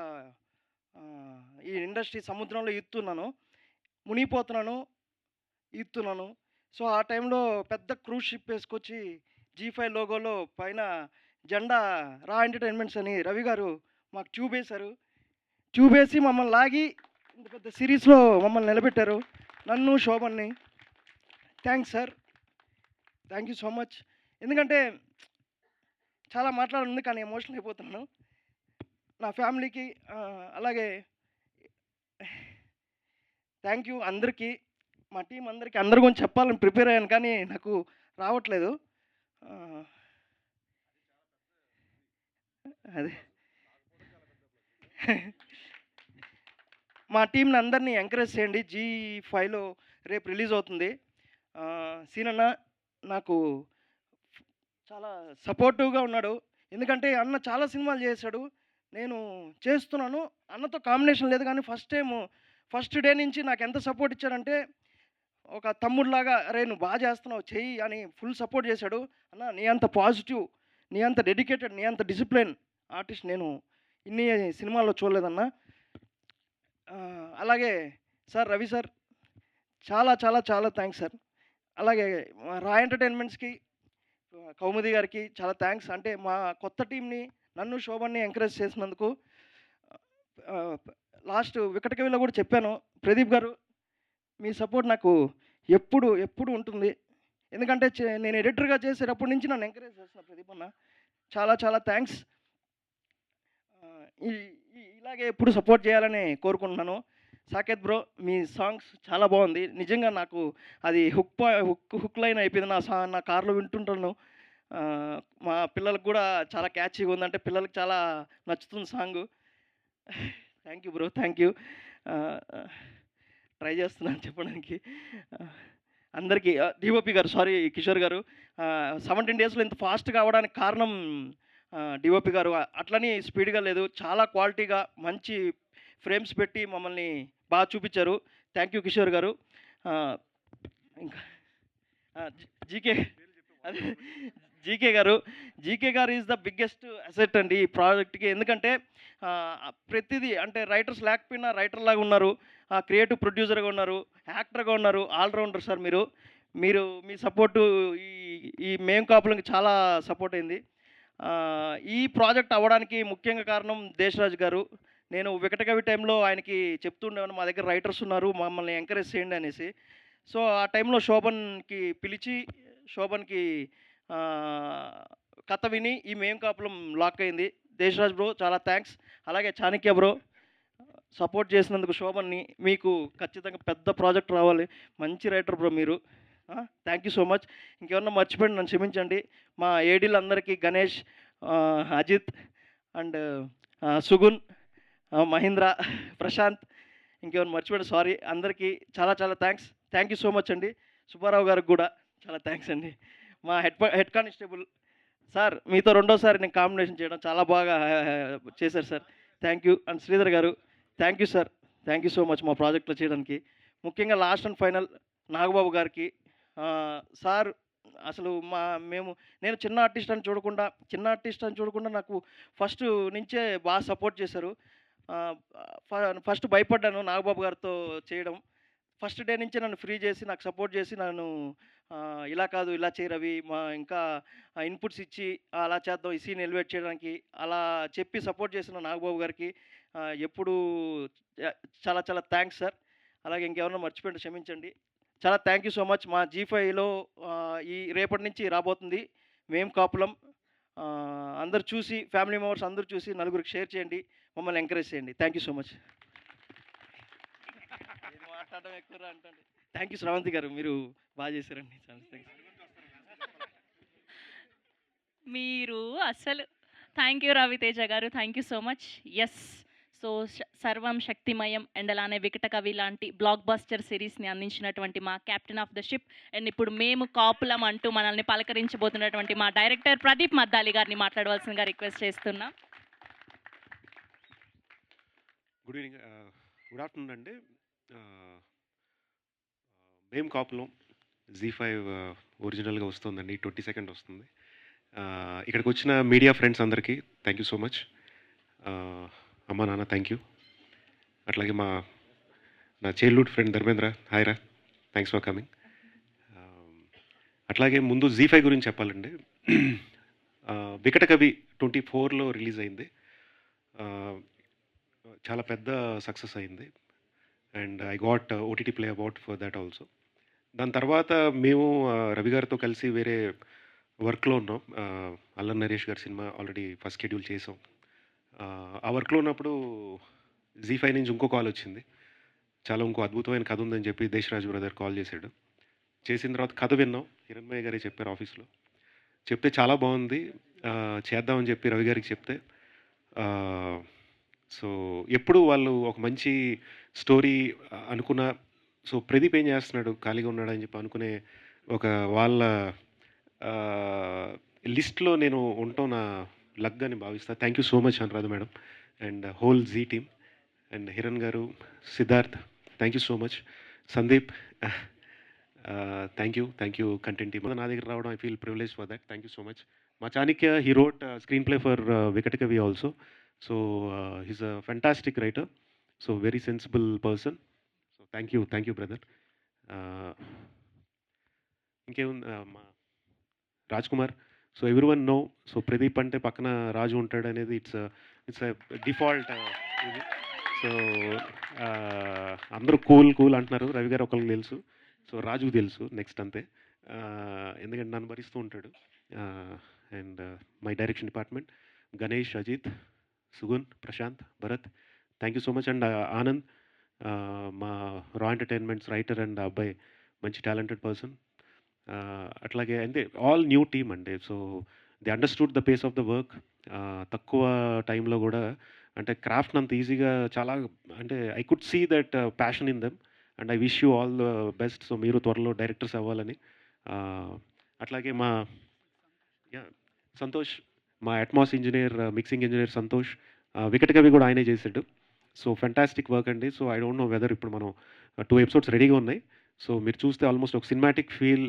ఈ ఇండస్ట్రీ సముద్రంలో మునిగిపోతున్నాను. సో ఆ టైంలో పెద్ద క్రూజ్ షిప్ వేసుకొచ్చి G5 లోగోలో పైన జెండా రా ఎంటర్టైన్మెంట్స్ అని రవి గారు మాకు ట్యూబ్ వేసి మమ్మల్ని లాగి ఇంత పెద్ద సిరీస్లో మమ్మల్ని నిలబెట్టారు, నన్ను శోభన్ని. Thanks sir, thank you so much. ఎందుకంటే చాలా మాట్లాడుంది కానీ ఎమోషనల్ అయిపోతున్నాను. నా ఫ్యామిలీకి అలాగే థ్యాంక్ యూ అందరికీ, మా టీం అందరికీ. అందరి గురించి చెప్పాలని ప్రిపేర్ అయ్యాను కానీ నాకు రావట్లేదు. అదే మా టీంని అందరినీ ఎంకరేజ్ చేయండి. G5లో రేపు రిలీజ్ అవుతుంది. సీనన్న నాకు చాలా సపోర్టివ్గా ఉన్నాడు. ఎందుకంటే అన్న చాలా సినిమాలు చేశాడు, నేను చేస్తున్నాను. అన్నతో కాంబినేషన్ లేదు కానీ ఫస్ట్ డే నుంచి నాకు ఎంత సపోర్ట్ ఇచ్చాడంటే, ఒక తమ్ముడిలాగా అరే నువ్వు బాగా చేస్తున్నావు చెయ్యి అని ఫుల్ సపోర్ట్ చేశాడు. అన్న నీ అంత పాజిటివ్, నీ అంత డెడికేటెడ్, నీ అంత డిసిప్లిన్ ఆర్టిస్ట్ నేను ఇన్ని సినిమాల్లో చూడలేదన్న. అలాగే సార్ రవి సార్ చాలా చాలా చాలా థ్యాంక్స్ సార్. అలాగే రా ఎంటర్టైన్మెంట్స్కి, కౌముది గారికి చాలా థ్యాంక్స్. అంటే మా కొత్త టీంని, నన్ను శోభన్ని ఎంకరేజ్ చేసినందుకు. లాస్ట్ వికటకవిలో కూడా చెప్పాను, ప్రదీప్ గారు మీ సపోర్ట్ నాకు ఎప్పుడు ఉంటుంది. ఎందుకంటే నేను ఎడిటర్గా చేసేటప్పటి నుంచి నన్ను ఎంకరేజ్ చేస్తున్నా ప్రదీప్ అన్న. చాలా చాలా థ్యాంక్స్. ఇలాగే ఎప్పుడు సపోర్ట్ చేయాలని కోరుకుంటున్నాను. సాకేత్ బ్రో మీ సాంగ్స్ చాలా బాగుంది. నిజంగా నాకు అది హుక్ లైన్ అయిపోయింది. నా కార్లో వింటుంటాను. మా పిల్లలకు కూడా చాలా క్యాచీగా ఉందంటే పిల్లలకి చాలా నచ్చుతుంది song. Thank you bro, thank you. Try చేస్తున్నాను చెప్పడానికి. అందరికీ డిఓపి గారు, సారీ కిషోర్ గారు, 17 డేస్లో ఇంత ఫాస్ట్గా అవ్వడానికి కారణం డిఓపి గారు. అట్లని స్పీడ్గా లేదు, చాలా క్వాలిటీగా మంచి ఫ్రేమ్స్ పెట్టి మమ్మల్ని బాగా చూపించారు. థ్యాంక్ యూ కిషోర్ గారు. ఇంకా జీకే గారు ఈజ్ ద బిగ్గెస్ట్ అసెట్ అండి ఈ ప్రాజెక్ట్కి. ఎందుకంటే ప్రతిదీ అంటే రైటర్స్ లేకపోయినా రైటర్ లాగా ఉన్నారు, క్రియేటివ్ ప్రొడ్యూసర్గా ఉన్నారు, యాక్టర్గా ఉన్నారు, ఆల్రౌండర్ సార్. మీరు మీ సపోర్టు ఈ మేం కాపులకి చాలా సపోర్ట్ అయింది. ఈ ప్రాజెక్ట్ అవ్వడానికి ముఖ్యంగా కారణం దేశరాజ్ గారు. నేను వికటకవి టైంలో ఆయనకి చెప్తుండేవాను, మా దగ్గర రైటర్స్ ఉన్నారు మమ్మల్ని ఎంకరేజ్ చేయండి అనేసి. సో ఆ టైంలో శోభన్కి పిలిచి శోభన్కి కథ విని ఈ మేం కాపులం లాక్ అయింది. దేశరాజ్ బ్రో చాలా థ్యాంక్స్. అలాగే చాణక్య బ్రో సపోర్ట్ చేసినందుకు శోభన్ని. మీకు ఖచ్చితంగా పెద్ద ప్రాజెక్ట్ రావాలి, మంచి రైటర్ బ్రో మీరు. Thank you so much. ఇంకేమన్నా మర్చిపోయింది నన్ను క్షమించండి. మా ఏడీలు అందరికీ, గణేష్, అజిత్, అండ్ సుగున్, మహేంద్ర, ప్రశాంత్, ఇంకేమైనా మర్చిపోయాడు సారీ. అందరికీ చాలా చాలా థ్యాంక్ యూ సో మచ్ అండి. సుబ్బారావు గారికి కూడా చాలా థ్యాంక్స్ అండి. మా హెడ్ కానిస్టేబుల్ సార్, మీతో రెండోసారి నేను కాంబినేషన్ చేయడం చాలా బాగా చేశారు sir, thank you. And Sridhar garu thank you sir, thank you so much మా ప్రాజెక్ట్లో చేయడానికి. ముఖ్యంగా లాస్ట్ అండ్ ఫైనల్ నాగబాబు గారికి సార్, అసలు నేను చిన్న ఆర్టిస్ట్ అని చూడకుండా నాకు ఫస్ట్ నుంచే బాగా సపోర్ట్ చేశారు. ఫస్ట్ భయపడ్డాను నాగబాబు గారితో చేయడం. ఫస్ట్ డే నుంచే నన్ను ఫ్రీ చేసి నాకు సపోర్ట్ చేసి నన్ను ఇలా కాదు ఇలా చేయి రవి, ఇంకా ఇన్పుట్స్ ఇచ్చి అలా చేద్దాం, ఈ సీన్ ఎలివేట్ చేయడానికి అలా చెప్పి సపోర్ట్ చేసిన నాగబాబు గారికి ఎప్పుడు చాలా చాలా థ్యాంక్స్ సార్. అలాగే ఇంకేమన్నా మర్చిపోయింటే క్షమించండి. చాలా థ్యాంక్ యూ సో మచ్. మా G5లో ఈ రేపటి నుంచి రాబోతుంది మేం కాపులం. అందరు చూసి, ఫ్యామిలీ మెంబర్స్ అందరూ చూసి నలుగురికి షేర్ చేయండి, మమ్మల్ని ఎంకరేజ్ చేయండి. Thank you so much. మాట్లాడడం ఎక్కువ అంటే థ్యాంక్ యూ శ్రావంతి గారు, మీరు బాగా చేశారండి. చాలా థ్యాంక్స్. మీరు అసలు thank you Raviteja garu, thank you so much. Yes, so Sarvam Shakthimayam and అలానే వికట కవి లాంటి బ్లాక్ బస్టర్ సిరీస్ని అందించినటువంటి మా captain of the ship and ఇప్పుడు మేము కాపులం అంటూ మనల్ని పలకరించబోతున్నటువంటి మా డైరెక్టర్ ప్రదీప్ మద్దాలి గారిని మాట్లాడవలసిందిగా రిక్వెస్ట్ చేస్తున్నాం. గుడ్ ఈవినింగ్, గుడ్ ఆఫ్టర్నూన్ అండి. మేము కాపులం Z5 ఒరిజినల్గా వస్తుందండి, 22nd వస్తుంది. ఇక్కడికి వచ్చిన మీడియా ఫ్రెండ్స్ అందరికీ థ్యాంక్ యూ సో మచ్. అమ్మ నాన్న థ్యాంక్ యూ. అట్లాగే నా చైల్డ్హుడ్ ఫ్రెండ్ ధర్మేంద్ర, హాయ్ రా, థ్యాంక్స్ ఫర్ కమింగ్. అట్లాగే ముందు Z5 గురించి చెప్పాలండి. వికట కవి 24లో రిలీజ్ అయింది, చాలా పెద్ద సక్సెస్ అయింది and I got OTT play award for that also. దాని తర్వాత మేము రవి గారితో కలిసి వేరే వర్క్లో ఉన్నాం. అల్లరి నరేష్ గారి సినిమా ఆల్రెడీ ఫస్ట్ షెడ్యూల్ చేసాం. ఆ వర్క్లో ఉన్నప్పుడు Z5 నుంచి ఇంకో కాల్ వచ్చింది, ఇంకో అద్భుతమైన కథ ఉందని చెప్పి దేశరాజ్ బ్రదర్ కాల్ చేశాడు. చేసిన తర్వాత కథ విన్నాం, హిరణ్మయ్య గారే చెప్పారు ఆఫీస్లో. చెప్తే చాలా బాగుంది, చేద్దామని చెప్పి రవి గారికి చెప్తే, సో ఎప్పుడు వాళ్ళు ఒక మంచి స్టోరీ అనుకున్న, సో ప్రదీప్ ఏం చేస్తున్నాడు ఖాళీగా ఉన్నాడు అని చెప్పి అనుకునే ఒక వాళ్ళ లిస్ట్లో నేను ఉండటం నా లక్ అని భావిస్తాను. Thank you so much Anuradha madam and whole Z team and Hiran garu, Siddharth, thank you so much. Sandeep, thank you content team. నా దగ్గర రావడం I feel privilege for that, thank you so much. మా Chanakya, he wrote screenplay for Vikata Kavi also. So he's a fantastic writer, so very sensible person. So thank you brother. ఇంకేముంది, మా Raj Kumar. So everyone no, so Pradeep అంటే పక్కన రాజు ఉంటాడు అనేది it's default ఇది. So అందరూ cool అంటున్నారు, రవి గారు ఒకరికి తెలుసు, సో రాజుకు తెలుసు నెక్స్ట్ అంతే, ఎందుకంటే నన్ను భరిస్తూ ఉంటాడు. And my direction department Ganesh, Ajith, Sugun, Prashanth, Bharath, thank you so much. And Anand, మా రా ఎంటర్టైన్మెంట్స్ రైటర్ అండ్ అబ్బాయి మంచి టాలెంటెడ్ పర్సన్. అట్లాగే అంటే ఆల్ న్యూ టీమ్ అండి. So they understood the pace of the work. తక్కువ టైంలో కూడా అంటే క్రాఫ్ట్ని అంత ఈజీగా చాలా అంటే I could see that passion in them and I wish you all the best. So మీరు త్వరలో డైరెక్టర్స్ అవ్వాలని. అట్లాగే మా సంతోష్, మా Atmos engineer, mixing engineer Santosh, Vikata Kavi కూడా ఆయనే చేశాడు. సో ఫెంటాస్టిక్ వర్క్ అండి. So I don't know whether ఇప్పుడు మనం 2 ఎపిసోడ్స్ రెడీగా ఉన్నాయి. సో మీరు చూస్తే ఆల్మోస్ట్ ఒక cinematic feel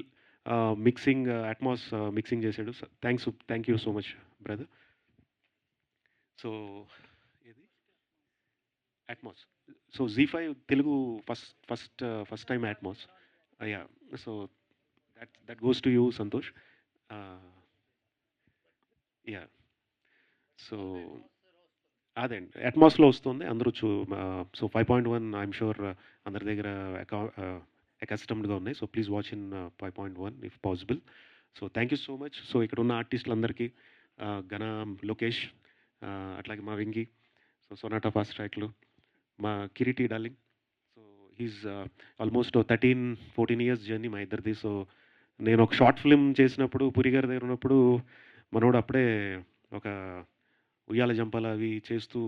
mixing, Atmos mixing చేశాడు. Thank you so much brother. So ఇది Atmos, so Z5 Telugu first time Atmos. Yeah, so that goes to you Santosh. Yeah, so అదే అండి అట్మాస్లో వస్తుంది అందరూ సో 5.1 ఐఎమ్ షూర్ అందరి దగ్గర అకస్టమ్డ్గా ఉన్నాయి. So please watch in 5.1 if possible. So thank you so much. So ఇక్కడ ఉన్న ఆర్టిస్టులందరికీ, ఘన, లోకేష్, అట్లాగే మా వెంగి, సో సొనాటా ఫాస్ట్ ట్రాక్లు, మా Kireeti darling. So he's almost 13-14 years journey మా ఇద్దరిది. సో నేను ఒక షార్ట్ ఫిల్మ్ చేసినప్పుడు పురి గారి దగ్గర ఉన్నప్పుడు మనోడు అప్పుడే ఒక ఉయ్యాల జంపాలు అవి చేస్తూ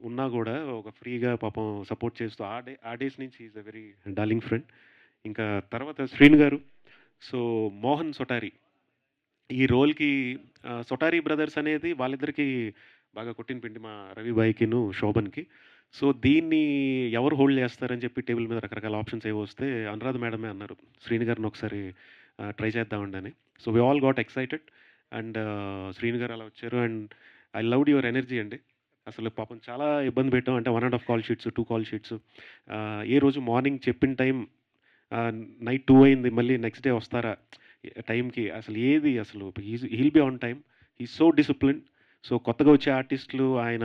ఉన్నా కూడా ఒక ఫ్రీగా పాపం సపోర్ట్ చేస్తూ ఆ డేస్ నుంచి is a very darling friend. ఇంకా తర్వాత శ్రీను గారు, సో మోహన్ సొటారి ఈ రోల్కి సొటారి బ్రదర్స్ అనేది వాళ్ళిద్దరికీ బాగా కొట్టిన పిండి మా రవిబాయికిను శోభన్కి. సో దీన్ని ఎవరు హోల్డ్ చేస్తారని చెప్పి టేబుల్ మీద రకరకాల ఆప్షన్స్ ఏవో వస్తే అనురాధ మేడమే అన్నారు శ్రీను గారిని ఒకసారి ట్రై చేద్దామండి అని. So we all got excited and Srinu garu అలా వచ్చారు and I loved your energy అండి. అసలు పాపం చాలా ఇబ్బంది పెట్టాం, అంటే 1.5 కాల్ షీట్స్ 2 కాల్ షీట్స్. ఏ రోజు మార్నింగ్ చెప్పిన టైం నైట్ 2 అయింది, మళ్ళీ నెక్స్ట్ డే వస్తారా టైంకి, అసలు ఏది అసలు he'll be on time, he so discipline. So కొత్తగా వచ్చే ఆర్టిస్టులు ఆయన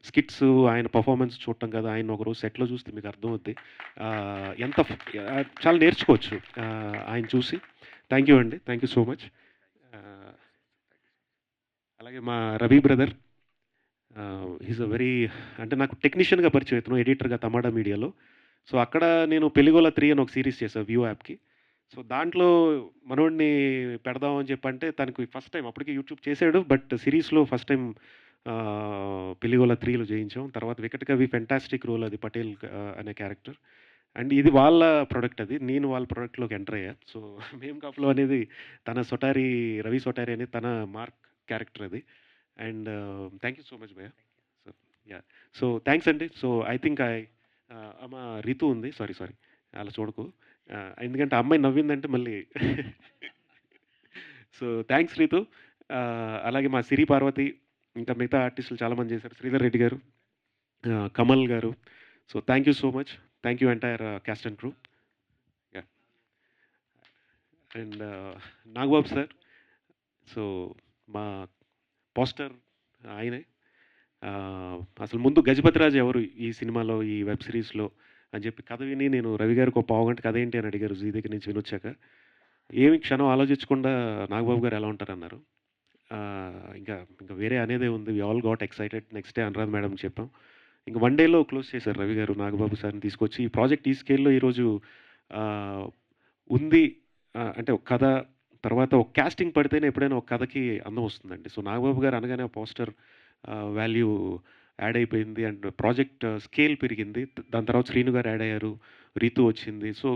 స్కిట్స్ ఆయన పర్ఫార్మెన్స్ చూడటం కదా, ఆయన ఒకరోజు సెట్లో చూస్తే మీకు అర్థమవుద్ది ఎంత చాలా నేర్చుకోవచ్చు ఆయన చూసి. థ్యాంక్ యూ అండి, థ్యాంక్ యూ సో మచ్. అలాగే మా Ravi brother, is a very, అంటే నాకు టెక్నీషియన్గా పరిచయం అవుతున్నాను, ఎడిటర్గా తమాడా మీడియాలో. సో అక్కడ నేను పెళ్లిగోల 3 అని ఒక సిరీస్ చేశాను వ్యూ యాప్కి. సో దాంట్లో మనోడిని పెడదామని చెప్పంటే తనకి ఫస్ట్ టైం, అప్పటికి యూట్యూబ్ చేశాడు బట్ సిరీస్లో ఫస్ట్ టైం పెళ్లిగోల 3లో చేయించాం. తర్వాత వికట్ కవి ఫెంటాస్టిక్ రోల్, అది పటేల్ అనే క్యారెక్టర్. అండ్ ఇది వాళ్ళ ప్రొడక్ట్, అది నేను వాళ్ళ ప్రొడక్ట్లోకి ఎంటర్ అయ్యా. సో మేం కాపులో అనేది తన సొటారి, రవి సొటారి అనేది తన మార్క్ క్యారెక్టర్ అది. And thank you so much భయ్య. సో యా, సో థ్యాంక్స్ అండి. సో ఐ థింక్ మా రితు ఉంది, సారీ అలా చూడకు, ఎందుకంటే అమ్మాయి నవ్విందంటే మళ్ళీ సో థ్యాంక్స్ రితు. అలాగే మా సిరి పార్వతి, ఇంకా మిగతా ఆర్టిస్టులు చాలామంది చేశారు, శ్రీధర్ రెడ్డి గారు, కమల్ గారు. So thank you so much, thank you entire caste and crew. Yeah, and Nagababu sir, so మా పోస్టర్ ఆయనే. అసలు ముందు గజపతిరాజు ఎవరు ఈ సినిమాలో, ఈ వెబ్ సిరీస్లో అని చెప్పి కథ విని నేను రవి గారికి ఒక 15 గంట కథ ఏంటి అని అడిగారు జీ దగ్గర నుంచి వినొచ్చాక. ఏమి క్షణం ఆలోచించకుండా నాగబాబు గారు ఎలా ఉంటారన్నారు. ఇంకా వేరే అనేదే ఉంది, we all got excited. Next day Anuradha madam చెప్పాం, ఇంకా 1 డేలో క్లోజ్ చేశారు రవి గారు నాగబాబు సార్ని తీసుకొచ్చి. ఈ ప్రాజెక్ట్ ఈ స్కేల్లో ఈరోజు ఉంది అంటే ఒక కథ తర్వాత ఒక క్యాస్టింగ్ పడితేనే ఎప్పుడైనా ఒక కథకి అందం వస్తుందండి. సో నాగబాబు గారు అనగానే పోస్టర్ వాల్యూ యాడ్ అయిపోయింది అండ్ ప్రాజెక్ట్ స్కేల్ పెరిగింది. దాని తర్వాత శ్రీను గారు యాడ్ అయ్యారు, రీతు వచ్చింది. సో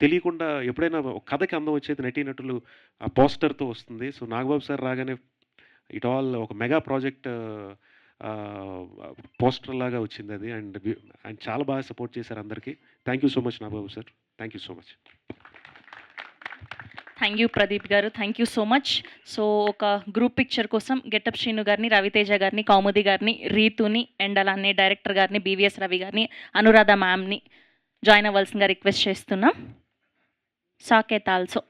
తెలియకుండా ఎప్పుడైనా ఒక కథకి అందం వచ్చేది నటీనటులు ఆ పోస్టర్తో వస్తుంది. సో నాగబాబు సార్ రాగానే ఇట్ ఆల్ ఒక మెగా ప్రాజెక్ట్ పోస్టర్ లాగా వచ్చింది అది. అండ్ ఆయన చాలా బాగా సపోర్ట్ చేశారు అందరికీ. Thank you so much Nagababu sir, thank you so much. Thank you Pradeep garu, thank you so much. So ఒక గ్రూప్ పిక్చర్ కోసం గెటప్ శ్రీను గారిని, రవితేజ గారిని, కౌముది గారిని, రీతుని అండ్ అలానే డైరెక్టర్ గారిని, బీవీఎస్ రవి గారిని, అనురాధ మ్యామ్ని జాయిన్ అవ్వాల్సిందిగా రిక్వెస్ట్ చేస్తున్నాం. సాకేత్ ఆల్సో.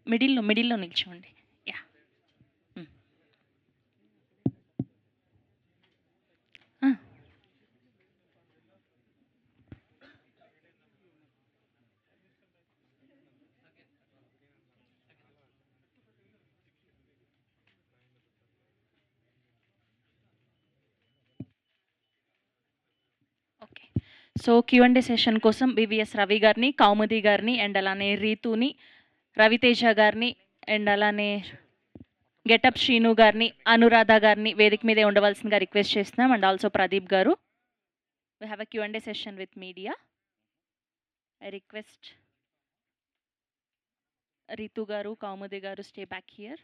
మిడిల్లో నిల్చోండి. Yeah, okay. So Q&A session కోసం బీవీఎస్ రవి గారిని, కౌముది గారిని అండ్ అలానే రీతుని, రవితేజ గారిని అండ్ అలానే గెటప్ శ్రీను గారిని, అనురాధ గారిని వేదిక మీదే ఉండవలసిందిగా రిక్వెస్ట్ చేస్తున్నాం. అండ్ ఆల్సో ప్రదీప్ గారు We have a Q&A session with media. I request Ritu garu, Kaumudi garu stay back here.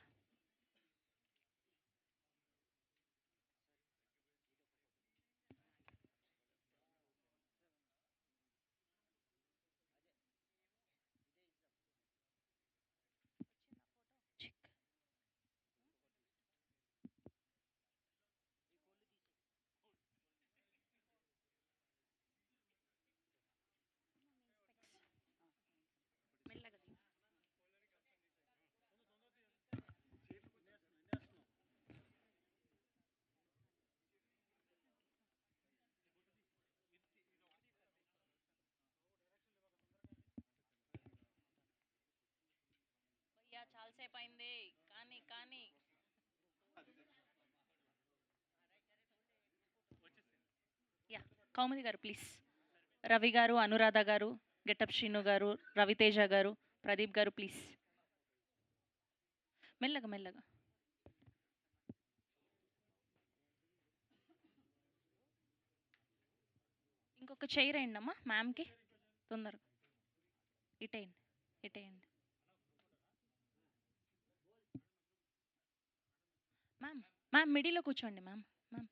చాలాసేపు అయింది కానీ కానీ యా కౌముది గారు ప్లీజ్. రవి గారు, అనురాధ గారు, గెటప్ శ్రీను గారు, రవితేజ గారు, ప్రదీప్ గారు ప్లీజ్ మెల్లగా మెల్లగా. ఇంకొక చైర్ వేయండి అమ్మా మ్యామ్కి తొందరగా. ఇటేయండి ఇటేయండి మ్యామ్. మ్యామ్ మిడిలో కూర్చోండి మ్యామ్. మ్యామ్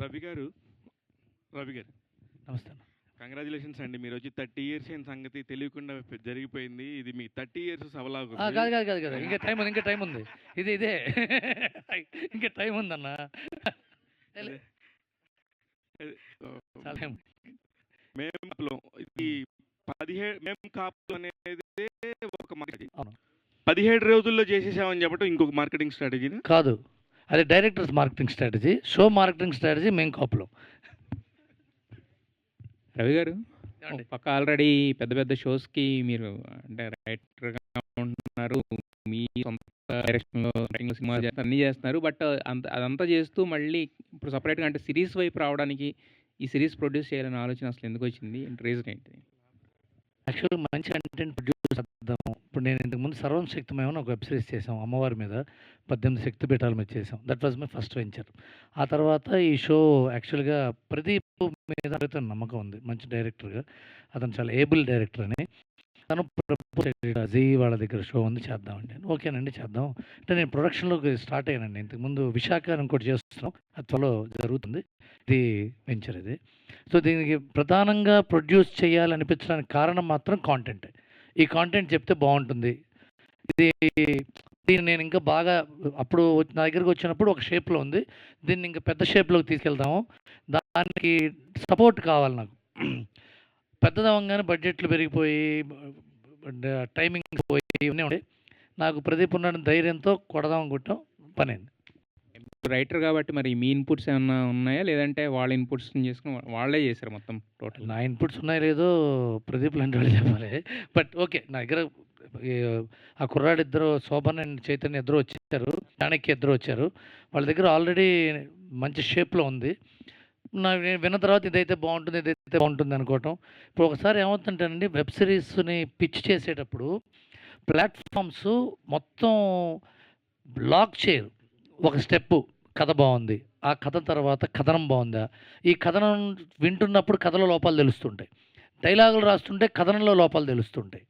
రవి గారు నమస్తే. కంగ్రాచులేషన్స్ అండి. మీరు వచ్చి 30 years అయిన సంగతి తెలియకుండా జరిగిపోయింది. ఇది మీ 30 years కాదు సవలాగు. కాదు కాదు కాదు ఇంకా టైం ఉంది, ఇంకా టైం ఉంది. ఇదే ఇంకా టైం ఉందన్న. మేము ఇది 17 కాపులు అనేది ఒక మార్కెటింగ్. అవును. 17 రోజుల్లో చేసేసామని చెప్పడం ఇంకొక మార్కెటింగ్ స్ట్రాటజీ కాదు, అది directors marketing strategy, show marketing strategy మేము కాపులో. రవి గారు పక్క ఆల్రెడీ పెద్ద పెద్ద షోస్కి మీరు అంటే రైటర్గా ఉంటున్నారు, మీ సొంత డైరెక్షన్లో రైటింగ్లో సినిమా చేస్తారు, అన్నీ చేస్తున్నారు. బట్ అదంతా చేస్తూ మళ్ళీ ఇప్పుడు సపరేట్గా అంటే సిరీస్ వైపు రావడానికి ఈ సిరీస్ ప్రొడ్యూస్ చేయాలనే ఆలోచన అసలు ఎందుకు వచ్చింది? రీజన్ ఏంటి? యాక్చువల్గా మంచి కంటెంట్ ప్రొడ్యూస్ చేద్దాము. ఇప్పుడు నేను ఇంతకుముందు సర్వం శక్తిమయం అని ఒక వెబ్ సిరీస్ చేసాం, అమ్మవారి మీద 18 శక్తిపీఠాల మీద చేసాం. That was my first venture. ఆ తర్వాత ఈ షో యాక్చువల్గా ప్రదీప్ మీద అతను నమ్మకం ఉంది, మంచి డైరెక్టర్గా. అతను చాలా ఏబుల్ డైరెక్టర్ అని తను జీ వాళ్ళ దగ్గర షో ఉంది చేద్దామండి. ఓకేనండి చేద్దాం అంటే నేను ప్రొడక్షన్లోకి స్టార్ట్ అయ్యానండి. ఇంతకుముందు విశాఖ అని ఇంకోటి చేస్తున్నాం, అది త్వరలో జరుగుతుంది. ఇది వెంచర్ ఇది. సో దీనికి ప్రధానంగా ప్రొడ్యూస్ చేయాలనిపించడానికి కారణం మాత్రం కాంటెంటే. ఈ కాంటెంట్ చెప్తే బాగుంటుంది. దీన్ని నేను ఇంకా బాగా అప్పుడు నా దగ్గరికి వచ్చినప్పుడు ఒక షేప్లో ఉంది, దీన్ని ఇంకా పెద్ద షేప్లోకి తీసుకెళ్తాము. దానికి సపోర్ట్ కావాలి నాకు. పెద్దదవంగానే బడ్జెట్లు పెరిగిపోయి టైమింగ్ పోయి ఇవన్నీ ఉండే, నాకు ప్రదీప్ ఉన్న ధైర్యంతో కొడదాం అనుకుంటాం, పని అయింది. రైటర్ కాబట్టి మరి మీ ఇన్పుట్స్ ఏమన్నా ఉన్నాయా, లేదంటే వాళ్ళ ఇన్పుట్స్ చేసుకుని వాళ్ళే చేశారు మొత్తం టోటల్? నా ఇన్పుట్స్ ఉన్నాయో లేదో ప్రదీప్ లాంటి వాళ్ళు చెప్పాలి. బట్ ఓకే, నా దగ్గర ఆ కుర్రాడు ఇద్దరు, శోభన్ అండ్ చైతన్య ఇద్దరు వచ్చారు, చాణక్య ఇద్దరు వచ్చారు. వాళ్ళ దగ్గర ఆల్రెడీ మంచి షేప్లో ఉంది. నాకు నేను విన్న తర్వాత ఇదైతే బాగుంటుంది అనుకోవటం. ఇప్పుడు ఒకసారి ఏమవుతుంటానండి, వెబ్ సిరీస్ని పిచ్ చేసేటప్పుడు ప్లాట్ఫామ్స్ మొత్తం లాక్ చేయరు. ఒక స్టెప్పు కథ బాగుంది, ఆ కథ తర్వాత కథనం బాగుందా, ఈ కథనం వింటున్నప్పుడు కథలో లోపాలు తెలుస్తుంటాయి, డైలాగులు రాస్తుంటే కథనంలో లోపాలు తెలుస్తుంటాయి.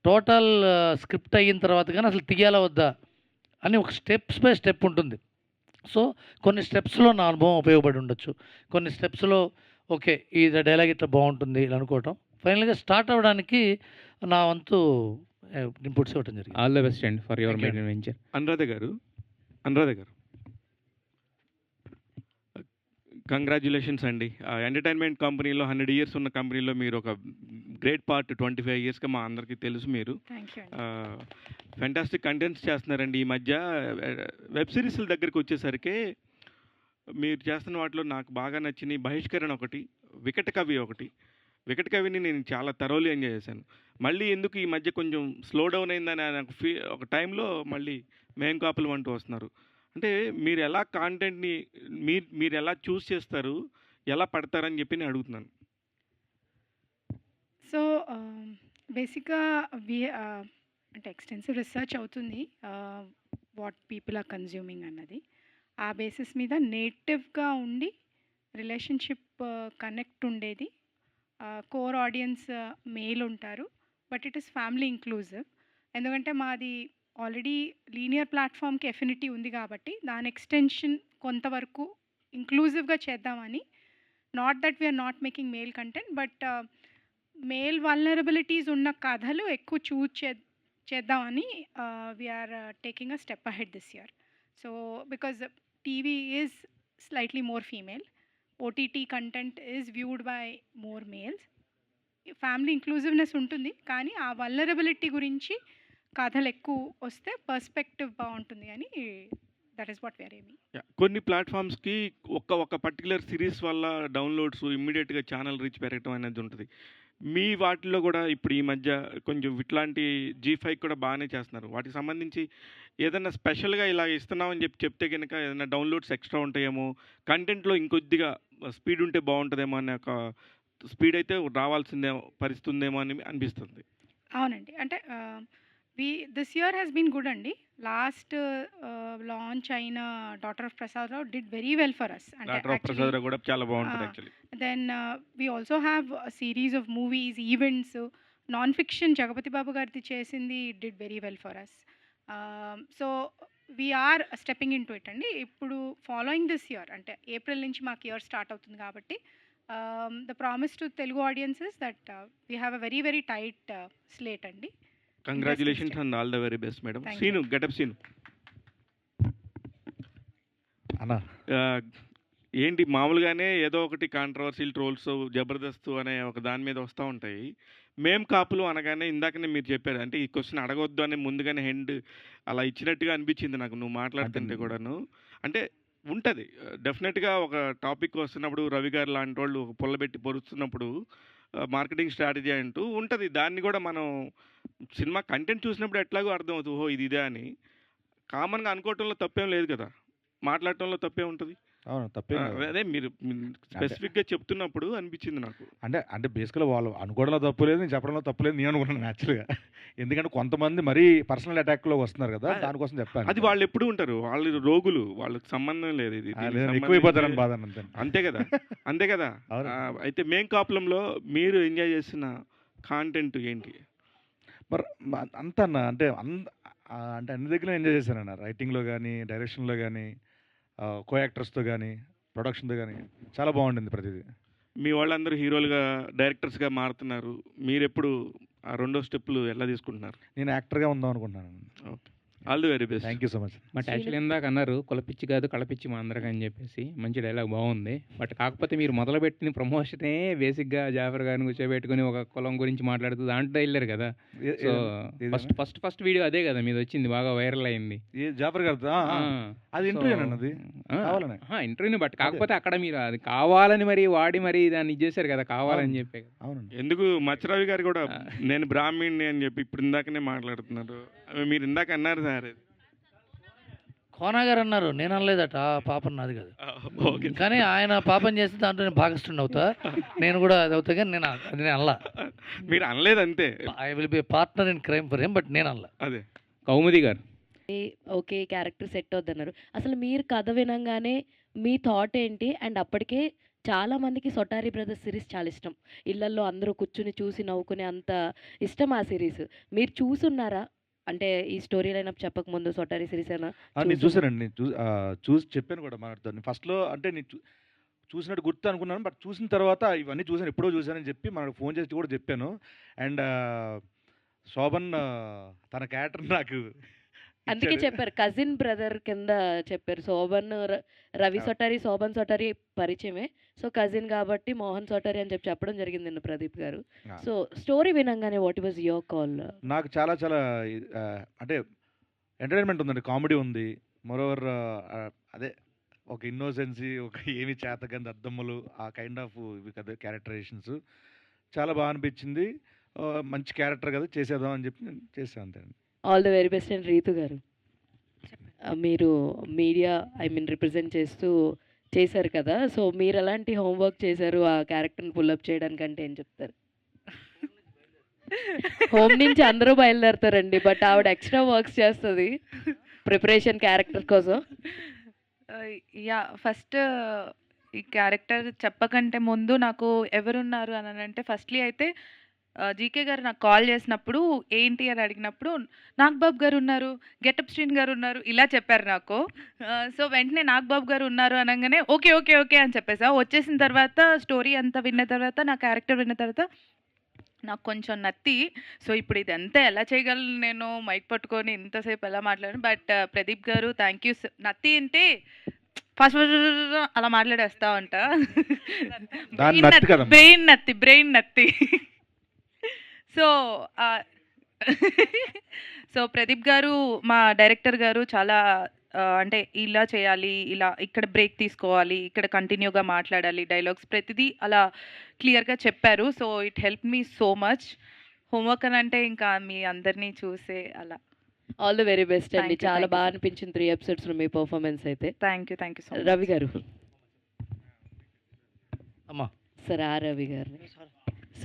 టోటల్ స్క్రిప్ట్ అయిన తర్వాత కానీ అసలు తీయాలా వద్దా అని ఒక స్టెప్స్ బై స్టెప్ ఉంటుంది. సో కొన్ని స్టెప్స్లో నా అనుభవం ఉపయోగపడి ఉండొచ్చు, కొన్ని స్టెప్స్లో ఓకే ఈ డైలాగ్ ఇట్లా బాగుంటుంది ఇలా అనుకోవటం. ఫైనల్గా స్టార్ట్ అవ్వడానికి నా వంతు ఇన్పుట్స్ ఇవ్వటం జరిగింది. All the best and for your venture. Anuradha గారు కంగ్రాచ్యులేషన్స్ అండి. ఎంటర్టైన్మెంట్ కంపెనీలో 100 years ఉన్న కంపెనీలో మీరు ఒక గ్రేట్ పార్ట్ 25 yearsగా మా అందరికీ తెలుసు. మీరు ఫెంటాస్టిక్ కంటెంట్స్ చేస్తున్నారండి. ఈ మధ్య వెబ్ సిరీస్ల దగ్గరికి వచ్చేసరికి మీరు చేస్తున్న వాటిలో నాకు బాగా నచ్చినవి బహిష్కరణ ఒకటి, వికట కవి ఒకటి. వికట కవిని నేను చాలా థరోలీ ఎంజాయ్ చేశాను. మళ్ళీ ఎందుకు ఈ మధ్య కొంచెం స్లో డౌన్ అయిందని నాకు ఒక టైంలో మళ్ళీ మేం కాపులం అంటూ వస్తున్నారు. అంటే మీరు ఎలా కాంటెంట్ని మీరు ఎలా చూస్ చేస్తారు, ఎలా పడతారని చెప్పి నేను అడుగుతున్నాను. సో బేసిక్గా అంటే ఎక్స్టెన్సివ్ రీసెర్చ్ అవుతుంది వాట్ పీపుల్ ఆర్ కన్జ్యూమింగ్ అన్నది. ఆ బేసిస్ మీద నేటివ్గా ఉండి రిలేషన్షిప్ కనెక్ట్ ఉండేది. కోర్ ఆడియన్స్ మేల్ ఉంటారు, but it is family inclusive. ఎందుకంటే మాది ఆల్రెడీ లీనియర్ ప్లాట్ఫామ్కి ఎఫినిటీ ఉంది కాబట్టి దాని ఎక్స్టెన్షన్ కొంతవరకు ఇంక్లూజివ్గా చేద్దామని. Not that we're not making male content, but male vulnerabilities ఉన్న కథలు ఎక్కువ చేద్దామని we're taking a step ahead this year. So because TV is slightly more female, OTT content is viewed by more males. Family inclusiveness ఉంటుంది, కానీ ఆ vulnerability గురించి కథలు ఎక్కువ వస్తే పర్స్పెక్టివ్ బాగుంటుంది అని that is what we are aiming. కొన్ని ప్లాట్ఫామ్స్కి ఒక పర్టికులర్ సిరీస్ వల్ల డౌన్లోడ్స్ ఇమ్మీడియట్గా ఛానల్ రీచ్ పెరగటం అనేది ఉంటుంది. మీ వాటిల్లో కూడా ఇప్పుడు ఈ మధ్య కొంచెం ఇట్లాంటి G5 కూడా బాగానే చేస్తున్నారు. వాటికి సంబంధించి ఏదైనా స్పెషల్గా ఇలా ఇస్తున్నామని చెప్తే కనుక ఏదైనా డౌన్లోడ్స్ ఎక్స్ట్రా ఉంటాయేమో, కంటెంట్లో ఇంకొద్దిగా స్పీడ్ ఉంటే బాగుంటుందేమో అనే ఒక స్పీడ్ అయితే రావాల్సిందే పరిస్థితి ఉందేమో అని అనిపిస్తుంది. అవునండి, అంటే this year has been good అండి. లాస్ట్ లాంచ్ అయిన daughter of Prasad Rao did very well for us. Daughter of Prasad Rao కూడా చాలా బాగుంటుంది actually. Then we also have series of movies, events. Non fiction Jagapathi Babu గారిది చేసింది did very well for us. So we are stepping into it అండి. ఇప్పుడు following this year, అంటే April నుంచి మాకు ఇయర్ స్టార్ట్ అవుతుంది కాబట్టి the promise to Telugu audiences that we have a very very tight slate అండి. Congratulations and all the very best madam. Seenu, getup Seenu అన్నా, ఏంటి మామూలుగానే ఏదో ఒకటి కాంట్రవర్సీలు, ట్రోల్స్, జబర్దస్త్ అనే ఒక దాని మీద వస్తూ ఉంటాయి. మేం కాపులు అనగానే ఇందాకనే మీరు చెప్పారు, అంటే ఈ క్వశ్చన్ అడగొద్దు అని ముందుగానే హెండ్ అలా ఇచ్చినట్టుగా అనిపించింది నాకు నువ్వు మాట్లాడుతుంటే కూడాను. అంటే ఉంటుంది డెఫినెట్గా ఒక టాపిక్ వస్తున్నప్పుడు రవి గారు లాంటి వాళ్ళు పొల్లబెట్టి పొరుస్తున్నప్పుడు మార్కెటింగ్ స్ట్రాటజీ అంటూ ఉంటుంది. దాన్ని కూడా మనం సినిమా కంటెంట్ చూసినప్పుడు ఎట్లాగో అర్థం అవుతుంది, ఓహో ఇది ఇదే అని. కామన్గా అనుకోవటంలో తప్పేం లేదు కదా, మాట్లాడటంలో తప్పే ఉంటుంది. అవును, తప్పే. అదే మీరు స్పెసిఫిక్గా చెప్తున్నప్పుడు అనిపించింది నాకు. అంటే బేసికల్గా వాళ్ళు అనుకోవడంలో తప్పు లేదు, నేను చెప్పడంలో తప్పు లేదు నేను అనుకున్నాను యాక్చువల్గా. ఎందుకంటే కొంతమంది మరీ పర్సనల్ అటాక్లో వస్తున్నారు కదా, దానికోసం చెప్పాను. అది వాళ్ళు ఎప్పుడు ఉంటారు, వాళ్ళు రోగులు, వాళ్ళకి సంబంధం లేదు. ఇది ఎక్కువైపోతారని బాధ అంతే కదా, అంతే కదా. అయితే మేం కాపులంలో మీరు ఎంజాయ్ చేసిన కాంటెంట్ ఏంటి? మరి అంత అన్న అంటే అంటే అన్ని దగ్గర ఎంజాయ్ చేశానన్న. రైటింగ్లో కానీ, డైరెక్షన్లో కానీ, కో యాక్టర్స్తో కానీ, ప్రొడక్షన్తో కానీ చాలా బాగుండింది ప్రతిదీ. మీ వాళ్ళందరూ హీరోలుగా, డైరెక్టర్స్గా మారుతున్నారు. మీరు ఎప్పుడు ఆ రెండో స్టెప్లు ఎలా తీసుకుంటున్నారు? నేను యాక్టర్గా ఉందాం అనుకుంటున్నాను. Okay, all the very best. Thank you so much. But actually ఇందాక అన్నారు కులపిచ్చి కాదు కళపిచ్చి మా అందరికి అని చెప్పేసి, మంచి డైలాగ్ బాగుంది. బట్ కాకపోతే మీరు మొదలుపెట్టిన ప్రమోషనే బేసిక్గా జాఫర్ గారిని కూర్చోబెట్టుకుని ఒక కులం గురించి మాట్లాడుతూ దాంట్లో వెళ్ళారు కదా. సో ఫస్ట్ వీడియో అదే కదా మీది వచ్చింది, బాగా వైరల్ అయింది. జాఫర్ గారు అది ఇంటర్వ్యూ అన్నది ఇంటర్వ్యూని. బట్ కాకపోతే అక్కడ మీరు అది కావాలని మరి వాడి మరి దాన్ని ఇచ్చేసారు కదా, కావాలని చెప్పి. అవునండి. ఎందుకు మచ్చరావి గారు కూడా నేను బ్రాహ్మణ్ణి అని చెప్పి ఇప్పుడు ఇందాకనే మాట్లాడుతున్నారు. మీరు ఇందాక అన్నారు సార్, కోనా గారు అన్నారు, నేను అనలేదట. పాపం నాది కాదు, కానీ ఆయన పాపం చేస్తే దాంట్లో నేను భాగస్థుడిని అవుతా, నేను కూడా అది అవుతా. కానీ నేను అనలా. మీరు అనలేదు అంతే. I will be partner in crime for him, but నేను అనలా. అదే కౌముది గారు ఓకే క్యారెక్టర్ సెట్ అవుద్దన్నారు. అసలు మీరు కథ వినంగానే మీ థాట్ ఏంటి? అండ్ అప్పటికే చాలా మందికి సొటారి బ్రదర్స్ సిరీస్ చాలా ఇష్టం, ఇళ్లల్లో అందరూ కూర్చుని చూసి నవ్వుకునే అంత ఇష్టం ఆ సిరీస్. మీరు చూసున్నారా? అంటే ఈ స్టోరీ లైనప్ చెప్పకముందు సొటారి సిరీస్ అయినా నేను చూసానండి. నేను చూసి చెప్పాను కూడా మాట్లాడుతాను. ఫస్ట్లో అంటే నేను చూసినట్టు గుర్తు అనుకున్నాను, బట్ చూసిన తర్వాత ఇవన్నీ చూసాను, ఎప్పుడో చూసానని చెప్పి మనకు ఫోన్ చేసి కూడా చెప్పాను. అండ్ శోభన్ తన క్యారెక్టర్ నాకు అందుకే చెప్పారు కజిన్ బ్రదర్ కింద చెప్పారు. శోభన్ రవి సొటారి, శోభన్ సొటారి పరిచయమే, సో కజిన్ కాబట్టి మోహన్ సొటారి అని చెప్పడం జరిగింది నిన్న ప్రదీప్ గారు. సో స్టోరీ వినంగానే వాట్ వాజ్ యువర్ కాల్? నాకు చాలా చాలా అంటే ఎంటర్టైన్మెంట్ ఉందండి, కామెడీ ఉంది, మోరోవర్ అదే ఒక ఇన్నోసెన్సీ, ఒక ఏమి చేతకంది అద్దమ్మలు, ఆ కైండ్ ఆఫ్ ఇవి కదా క్యారెక్టరైజేషన్స్ చాలా బాగా అనిపించింది. మంచి క్యారెక్టర్ కదా, చేసేద్దాం అని చెప్పి నేను చేసాను అంతే అండి. All the very best and Ritu గారు, మీరు మీడియా రిప్రజెంట్ చేస్తూ చేశారు కదా, సో మీరు ఎలాంటి హోంవర్క్ చేశారు ఆ క్యారెక్టర్ని పుల్అప్ చేయడానికంటే ఏం చెప్తారు? హోమ్ నుంచి అందరూ బయలుదేరుతారండి, బట్ ఆవిడ ఎక్స్ట్రా వర్క్స్ చేస్తుంది ప్రిపరేషన్ క్యారెక్టర్ కోసం. యా, ఫస్ట్ ఈ క్యారెక్టర్ చెప్పకంటే ముందు నాకు ఎవరున్నారు అని అంటే ఫస్ట్లీ అయితే జీకే గారు నాకు కాల్ చేసినప్పుడు ఏంటి అని అడిగినప్పుడు నాగబాబు గారు ఉన్నారు, గెటప్ శ్రీన్ గారు ఉన్నారు ఇలా చెప్పారు నాకు. సో వెంటనే నాగబాబు గారు ఉన్నారు అనగానే ఓకే ఓకే ఓకే అని చెప్పేసా. వచ్చేసిన తర్వాత స్టోరీ అంతా విన్న తర్వాత, నా క్యారెక్టర్ విన్న తర్వాత నాకు కొంచెం నత్తి. సో ఇప్పుడు ఇదంతా ఎలా చేయగలను నేను మైక్ పట్టుకొని ఇంతసేపు ఎలా మాట్లాడాను. But Pradeep garu thank you. నత్తి అంటే ఫస్ట్ అలా మాట్లాడేస్తా ఉంటా. బ్రెయిన్ నత్తి. సో సో ప్రదీప్ గారు మా డైరెక్టర్ గారు చాలా అంటే ఇలా చేయాలి, ఇలా ఇక్కడ బ్రేక్ తీసుకోవాలి, ఇక్కడ కంటిన్యూగా మాట్లాడాలి, డైలాగ్స్ ప్రతిదీ అలా క్లియర్గా చెప్పారు. So it help me so much. Homework అని అంటే ఇంకా మీ అందరినీ చూసే అలా. ఆల్ ద వెరీ బెస్ట్ అండి. చాలా బాగా అనిపించింది 3 ఎపిసోడ్స్లో మీ పర్ఫార్మెన్స్ అయితే. Thank you so much. Ravi గారు. అమ్మా సార్ రవి గారు,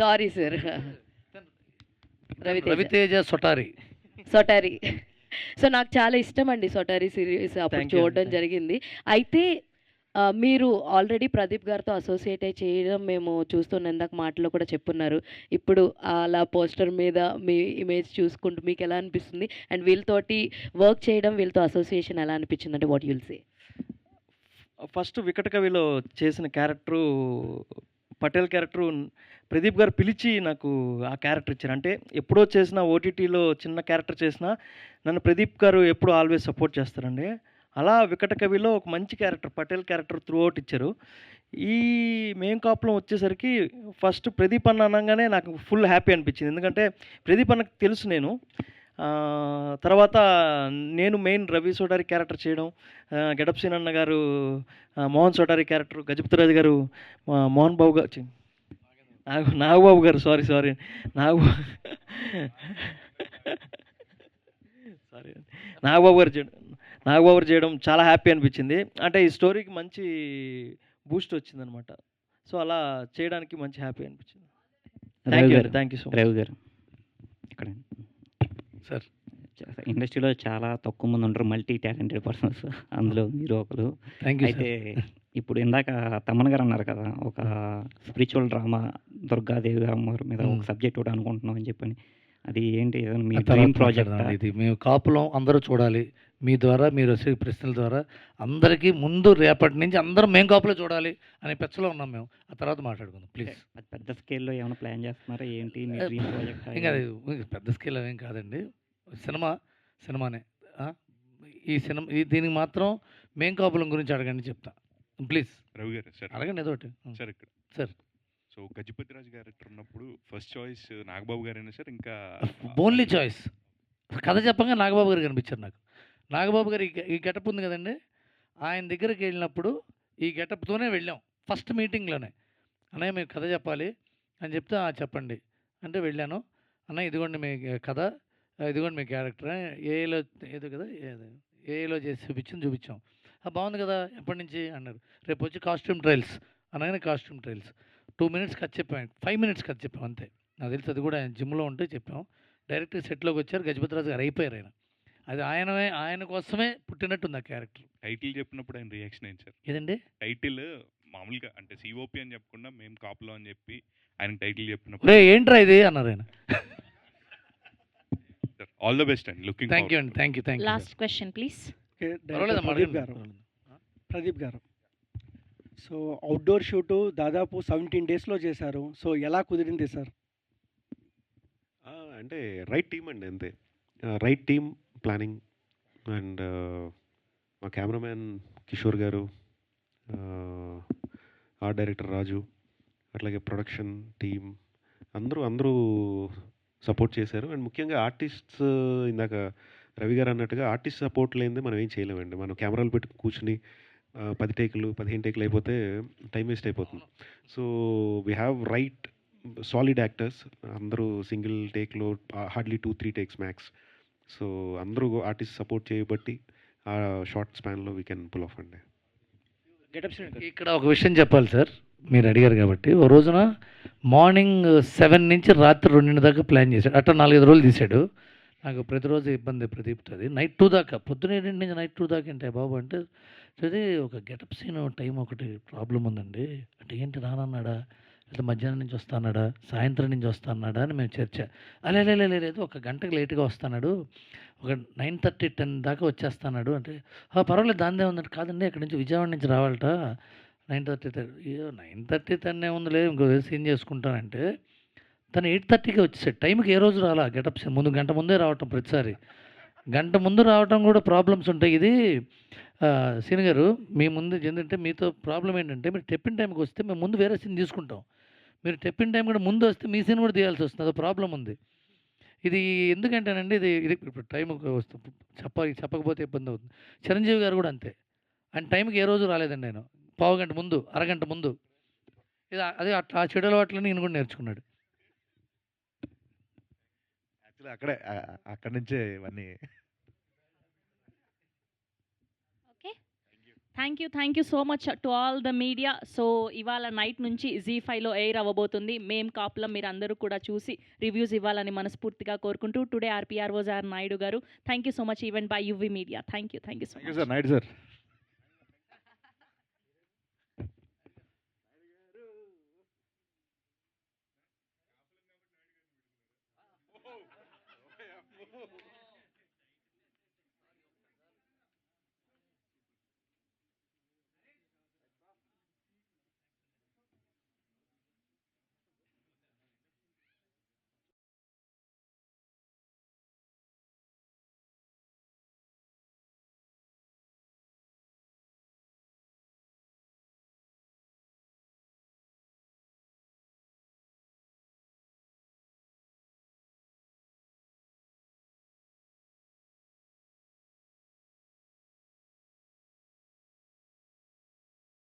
సారీ సార్, రవితేజ సొటారి. సో నాకు చాలా ఇష్టం అండి సొటారి సిరీస్, అప్పుడు చూడడం జరిగింది. అయితే మీరు ఆల్రెడీ ప్రదీప్ గారితో అసోసియేట్ చేయడం మేము చూస్తున్న ఇందాక మాటలో కూడా చెప్పున్నారు. ఇప్పుడు అలా పోస్టర్ మీద మీ ఇమేజ్ చూసుకుంటూ మీకు ఎలా అనిపిస్తుంది? అండ్ వీళ్ళతోటి వర్క్ చేయడం, వీళ్ళతో అసోసియేషన్ ఎలా అనిపించింది అంటే వాట్ యుల్ సే? ఫస్ట్ వికట కవిలో చేసిన క్యారెక్టరు పటేల్ క్యారెక్టరు ప్రదీప్ గారు పిలిచి నాకు ఆ క్యారెక్టర్ ఇచ్చారు. అంటే ఎప్పుడో చేసిన ఓటీటీలో చిన్న క్యారెక్టర్ చేసినా నన్ను ప్రదీప్ గారు ఎప్పుడు ఆల్వేస్ సపోర్ట్ చేస్తారండి. అలా వికట కవిలో ఒక మంచి character Patel character through out ఇచ్చారు. ఈ మేం కాపులం వచ్చేసరికి ఫస్ట్ ప్రదీప్ అన్న అనగానే నాకు ఫుల్ హ్యాపీ అనిపించింది. ఎందుకంటే ప్రదీప్ అన్నకు తెలుసు నేను. తర్వాత నేను మెయిన్ రవి సోటారి క్యారెక్టర్ చేయడం, గెటప్ సీన్ అన్న గారు మోహన్ సోటారి క్యారెక్టర్, గజపతిరాజు గారు మోహన్ బాబు గారు, నాగబాబు గారు సారీ నాగబాబు గారు చేయడం చాలా హ్యాపీ అనిపించింది. అంటే ఈ స్టోరీకి మంచి బూస్ట్ వచ్చిందనమాట. సో అలా చేయడానికి మంచి హ్యాపీ అనిపించింది. Thank you so much. Ravi గారు ఇక్కడ సార్ ఇండస్ట్రీలో చాలా తక్కువ మంది ఉంటారు మల్టీ టాలెంటెడ్ పర్సన్స్, అందులో మీరు ఒకరు. అయితే ఇప్పుడు ఇందాక తమన్ గారు అన్నారు కదా, ఒక స్పిరిచువల్ డ్రామా దుర్గాదేవి అమ్మవారి మీద ఒక సబ్జెక్ట్ కూడా అనుకుంటున్నాం అని చెప్పని, అది ఏంటి ఏదైనా మీ డ్రీమ్ ప్రాజెక్ట్? ఇది మేము కాపులం అందరూ చూడాలి, మీ ద్వారా మీరు వచ్చే ప్రశ్నల ద్వారా అందరికీ ముందు రేపటి నుంచి అందరూ మేము కాపులో చూడాలి అనే పెచ్చలో ఉన్నాం మేము. ఆ తర్వాత మాట్లాడుకుందాం ప్లీజ్. అది పెద్ద స్కేల్లో ఏమైనా ప్లాన్ చేస్తున్నారా ఏంటి మీ డ్రీమ్ ప్రాజెక్ట్? ఇంకా అది పెద్ద స్కేల్ ఏం కాదండి, సినిమానే. దీనికి మాత్రం మేం కాపులం గురించి అడగండి చెప్తా ప్లీజ్. రవి గారు సార్ అడగండి ఏదో ఒకటి సార్. ఇక్కడ సార్ సో గజపతిరాజు క్యారెక్టర్ ఉన్నప్పుడు ఫస్ట్ చాయిస్ నాగబాబు గారైనా సార్, ఇంకా ఓన్లీ చాయిస్. కథ చెప్పంగా నాగబాబు గారు కనిపించారు నాకు. నాగబాబు గారు ఈ గెటప్ ఉంది కదండి, ఆయన దగ్గరికి వెళ్ళినప్పుడు ఈ గెటప్తోనే వెళ్ళాం ఫస్ట్ మీటింగ్లోనే. అన్నయ్య మీకు కథ చెప్పాలి అని చెప్తే చెప్పండి అంటే వెళ్ళాను. అన్న ఇదిగోండి మీ కథ, ఇదిగోండి మీ క్యారెక్టర్, ఏలో ఏదో కదా ఏలో చేసి చూపించాం. బాగుంది కదా ఎప్పటి నుంచి అన్నారు. రేపు వచ్చి కాస్ట్యూమ్ ట్రయల్స్ అనగానే కాస్ట్యూమ్ ట్రయల్స్ 2 minutes కథ చెప్పాం, 5 minutes కథ చెప్పాం అంతే. నాకు తెలిసి అది కూడా ఆయన జిమ్లో ఉంటే చెప్పాం. డైరెక్ట్గా సెట్లోకి వచ్చారు, గజపతిరాజు గారు అయిపోయారు. అది ఆయన కోసమే పుట్టినట్టుంది ఆ క్యారెక్టర్. టైటిల్ చెప్పినప్పుడు ఆయన రియాక్షన్ ఏంటి సార్? ఏదండి టైటిల్ మామూలుగా అంటే సిఓపి అని చెప్పకుండా మేము కాపులో అని చెప్పి ఆయన టైటిల్ చెప్పినప్పుడు ఏంట్రా ఇది అన్నారు ఆయన. ఆల్ ద బెస్ట్ అండి. లుకింగ్ థ్యాంక్ యూ అండి. Thank you. Last question please. Pradeep garu so outdoor shoot దాదాపు 17 daysలో చేశారు. సో ఎలా కుదిరింది సార్? అంటే రైట్ టీమ్ అండి, అంతే. రైట్ టీమ్, ప్లానింగ్, అండ్ మా కెమెరామ్యాన్ కిషోర్ గారు, ఆర్ట్ డైరెక్టర్ రాజు, అట్లాగే ప్రొడక్షన్ టీమ్ అందరూ సపోర్ట్ చేశారు. అండ్ ముఖ్యంగా ఆర్టిస్ట్స్, ఇందాక రవి గారు అన్నట్టుగా ఆర్టిస్ట్ సపోర్ట్ లేనిదే మనం ఏం చేయలేమండి. మనం కెమెరాలు పెట్టి కూర్చుని 10 టేకులు 15 టేకులు అయిపోతే టైం వేస్ట్ అయిపోతుంది. So we have right solid actors, అందరూ సింగిల్ టేక్లో హార్డ్లీ 2-3 టేక్స్ మ్యాక్స్. సో అందరూ ఆర్టిస్ట్ సపోర్ట్ చేయబట్టి ఆ షార్ట్ స్పాన్లో వీ కెన్ పుల్ ఆఫ్ అండి. ఇక్కడ ఒక విషయం చెప్పాలి సార్, మీరు అడిగారు కాబట్టి. ఓ రోజున మార్నింగ్ 7 నుంచి రాత్రి 2 దాకా ప్లాన్ చేశాడు. అట్లా 4-5 రోజులు తీశాడు. నాకు ప్రతిరోజు ఇబ్బంది ప్రదీప్తుంది. నైట్ 2 దాకా, పొద్దున 7 నుంచి నైట్ 2 దాకా ఏంటి బాబు అంటే, అది ఒక గెటప్ సీన్ టైం ఒకటి ప్రాబ్లం ఉందండి అంటే, ఏంటి రానన్నాడా, లేదా మధ్యాహ్నం నుంచి వస్తాన్నాడా, సాయంత్రం నుంచి వస్తాన్నాడా అని మేము చర్చ. లేదు, ఒక గంటకు లేట్గా వస్తాడు, ఒక 9:30-10 దాకా వచ్చేస్తాడు అంటే, పర్వాలేదు దానిదే ఉందంటే, కాదండి అక్కడి నుంచి విజయవాడ నుంచి రావాలట 9:30 9:30-10 ఏముందిలే ఇంకో సీన్ చేసుకుంటానంటే, తను 8:30కి వచ్చేసాడు. టైంకి ఏ రోజు రాలా గెటప్ సీన్ ముందు, గంట ముందే రావటం ప్రతిసారి. గంట ముందు రావటం కూడా ప్రాబ్లమ్స్ ఉంటాయి. ఇది సీన్ గారు మీ ముందు ఏంటంటే, మీతో ప్రాబ్లం ఏంటంటే, మీరు టెప్పిన టైంకి వస్తే మేము ముందు వేరే సీన్ తీసుకుంటాం. మీరు టెప్పిన టైం కూడా ముందు వస్తే మీ సీన్ కూడా తీయాల్సి వస్తుంది, అదో ప్రాబ్లం ఉంది. ఇది ఎందుకంటేనండి, ఇది ఇది ఇప్పుడు టైం వస్తుంది చెప్పకపోతే ఇబ్బంది అవుతుంది. చిరంజీవి గారు కూడా అంతే, ఆయన టైంకి ఏ రోజు రాలేదండి. ఆయన పావుగంట ముందు, అరగంట ముందు. ఇది అదే అట్లా ఆ చెడు అలవాట్లని నేను కూడా నేర్చుకున్నాడు. యాక్చువల్లీ అక్కడి నుంచే ఇవన్నీ. Thank you so much to all the media. So ఇవాళ నైట్ నుంచి జీ5లో ఎయిర్ అవ్వబోతుంది మేం కాపులం. మీరు అందరూ కూడా చూసి రివ్యూస్ ఇవ్వాలని మనస్ఫూర్తిగా కోరుకుంటూ, today RPR was R Naidu garu. Thank you so much event by UV media. Thank you so much sir. Night sir.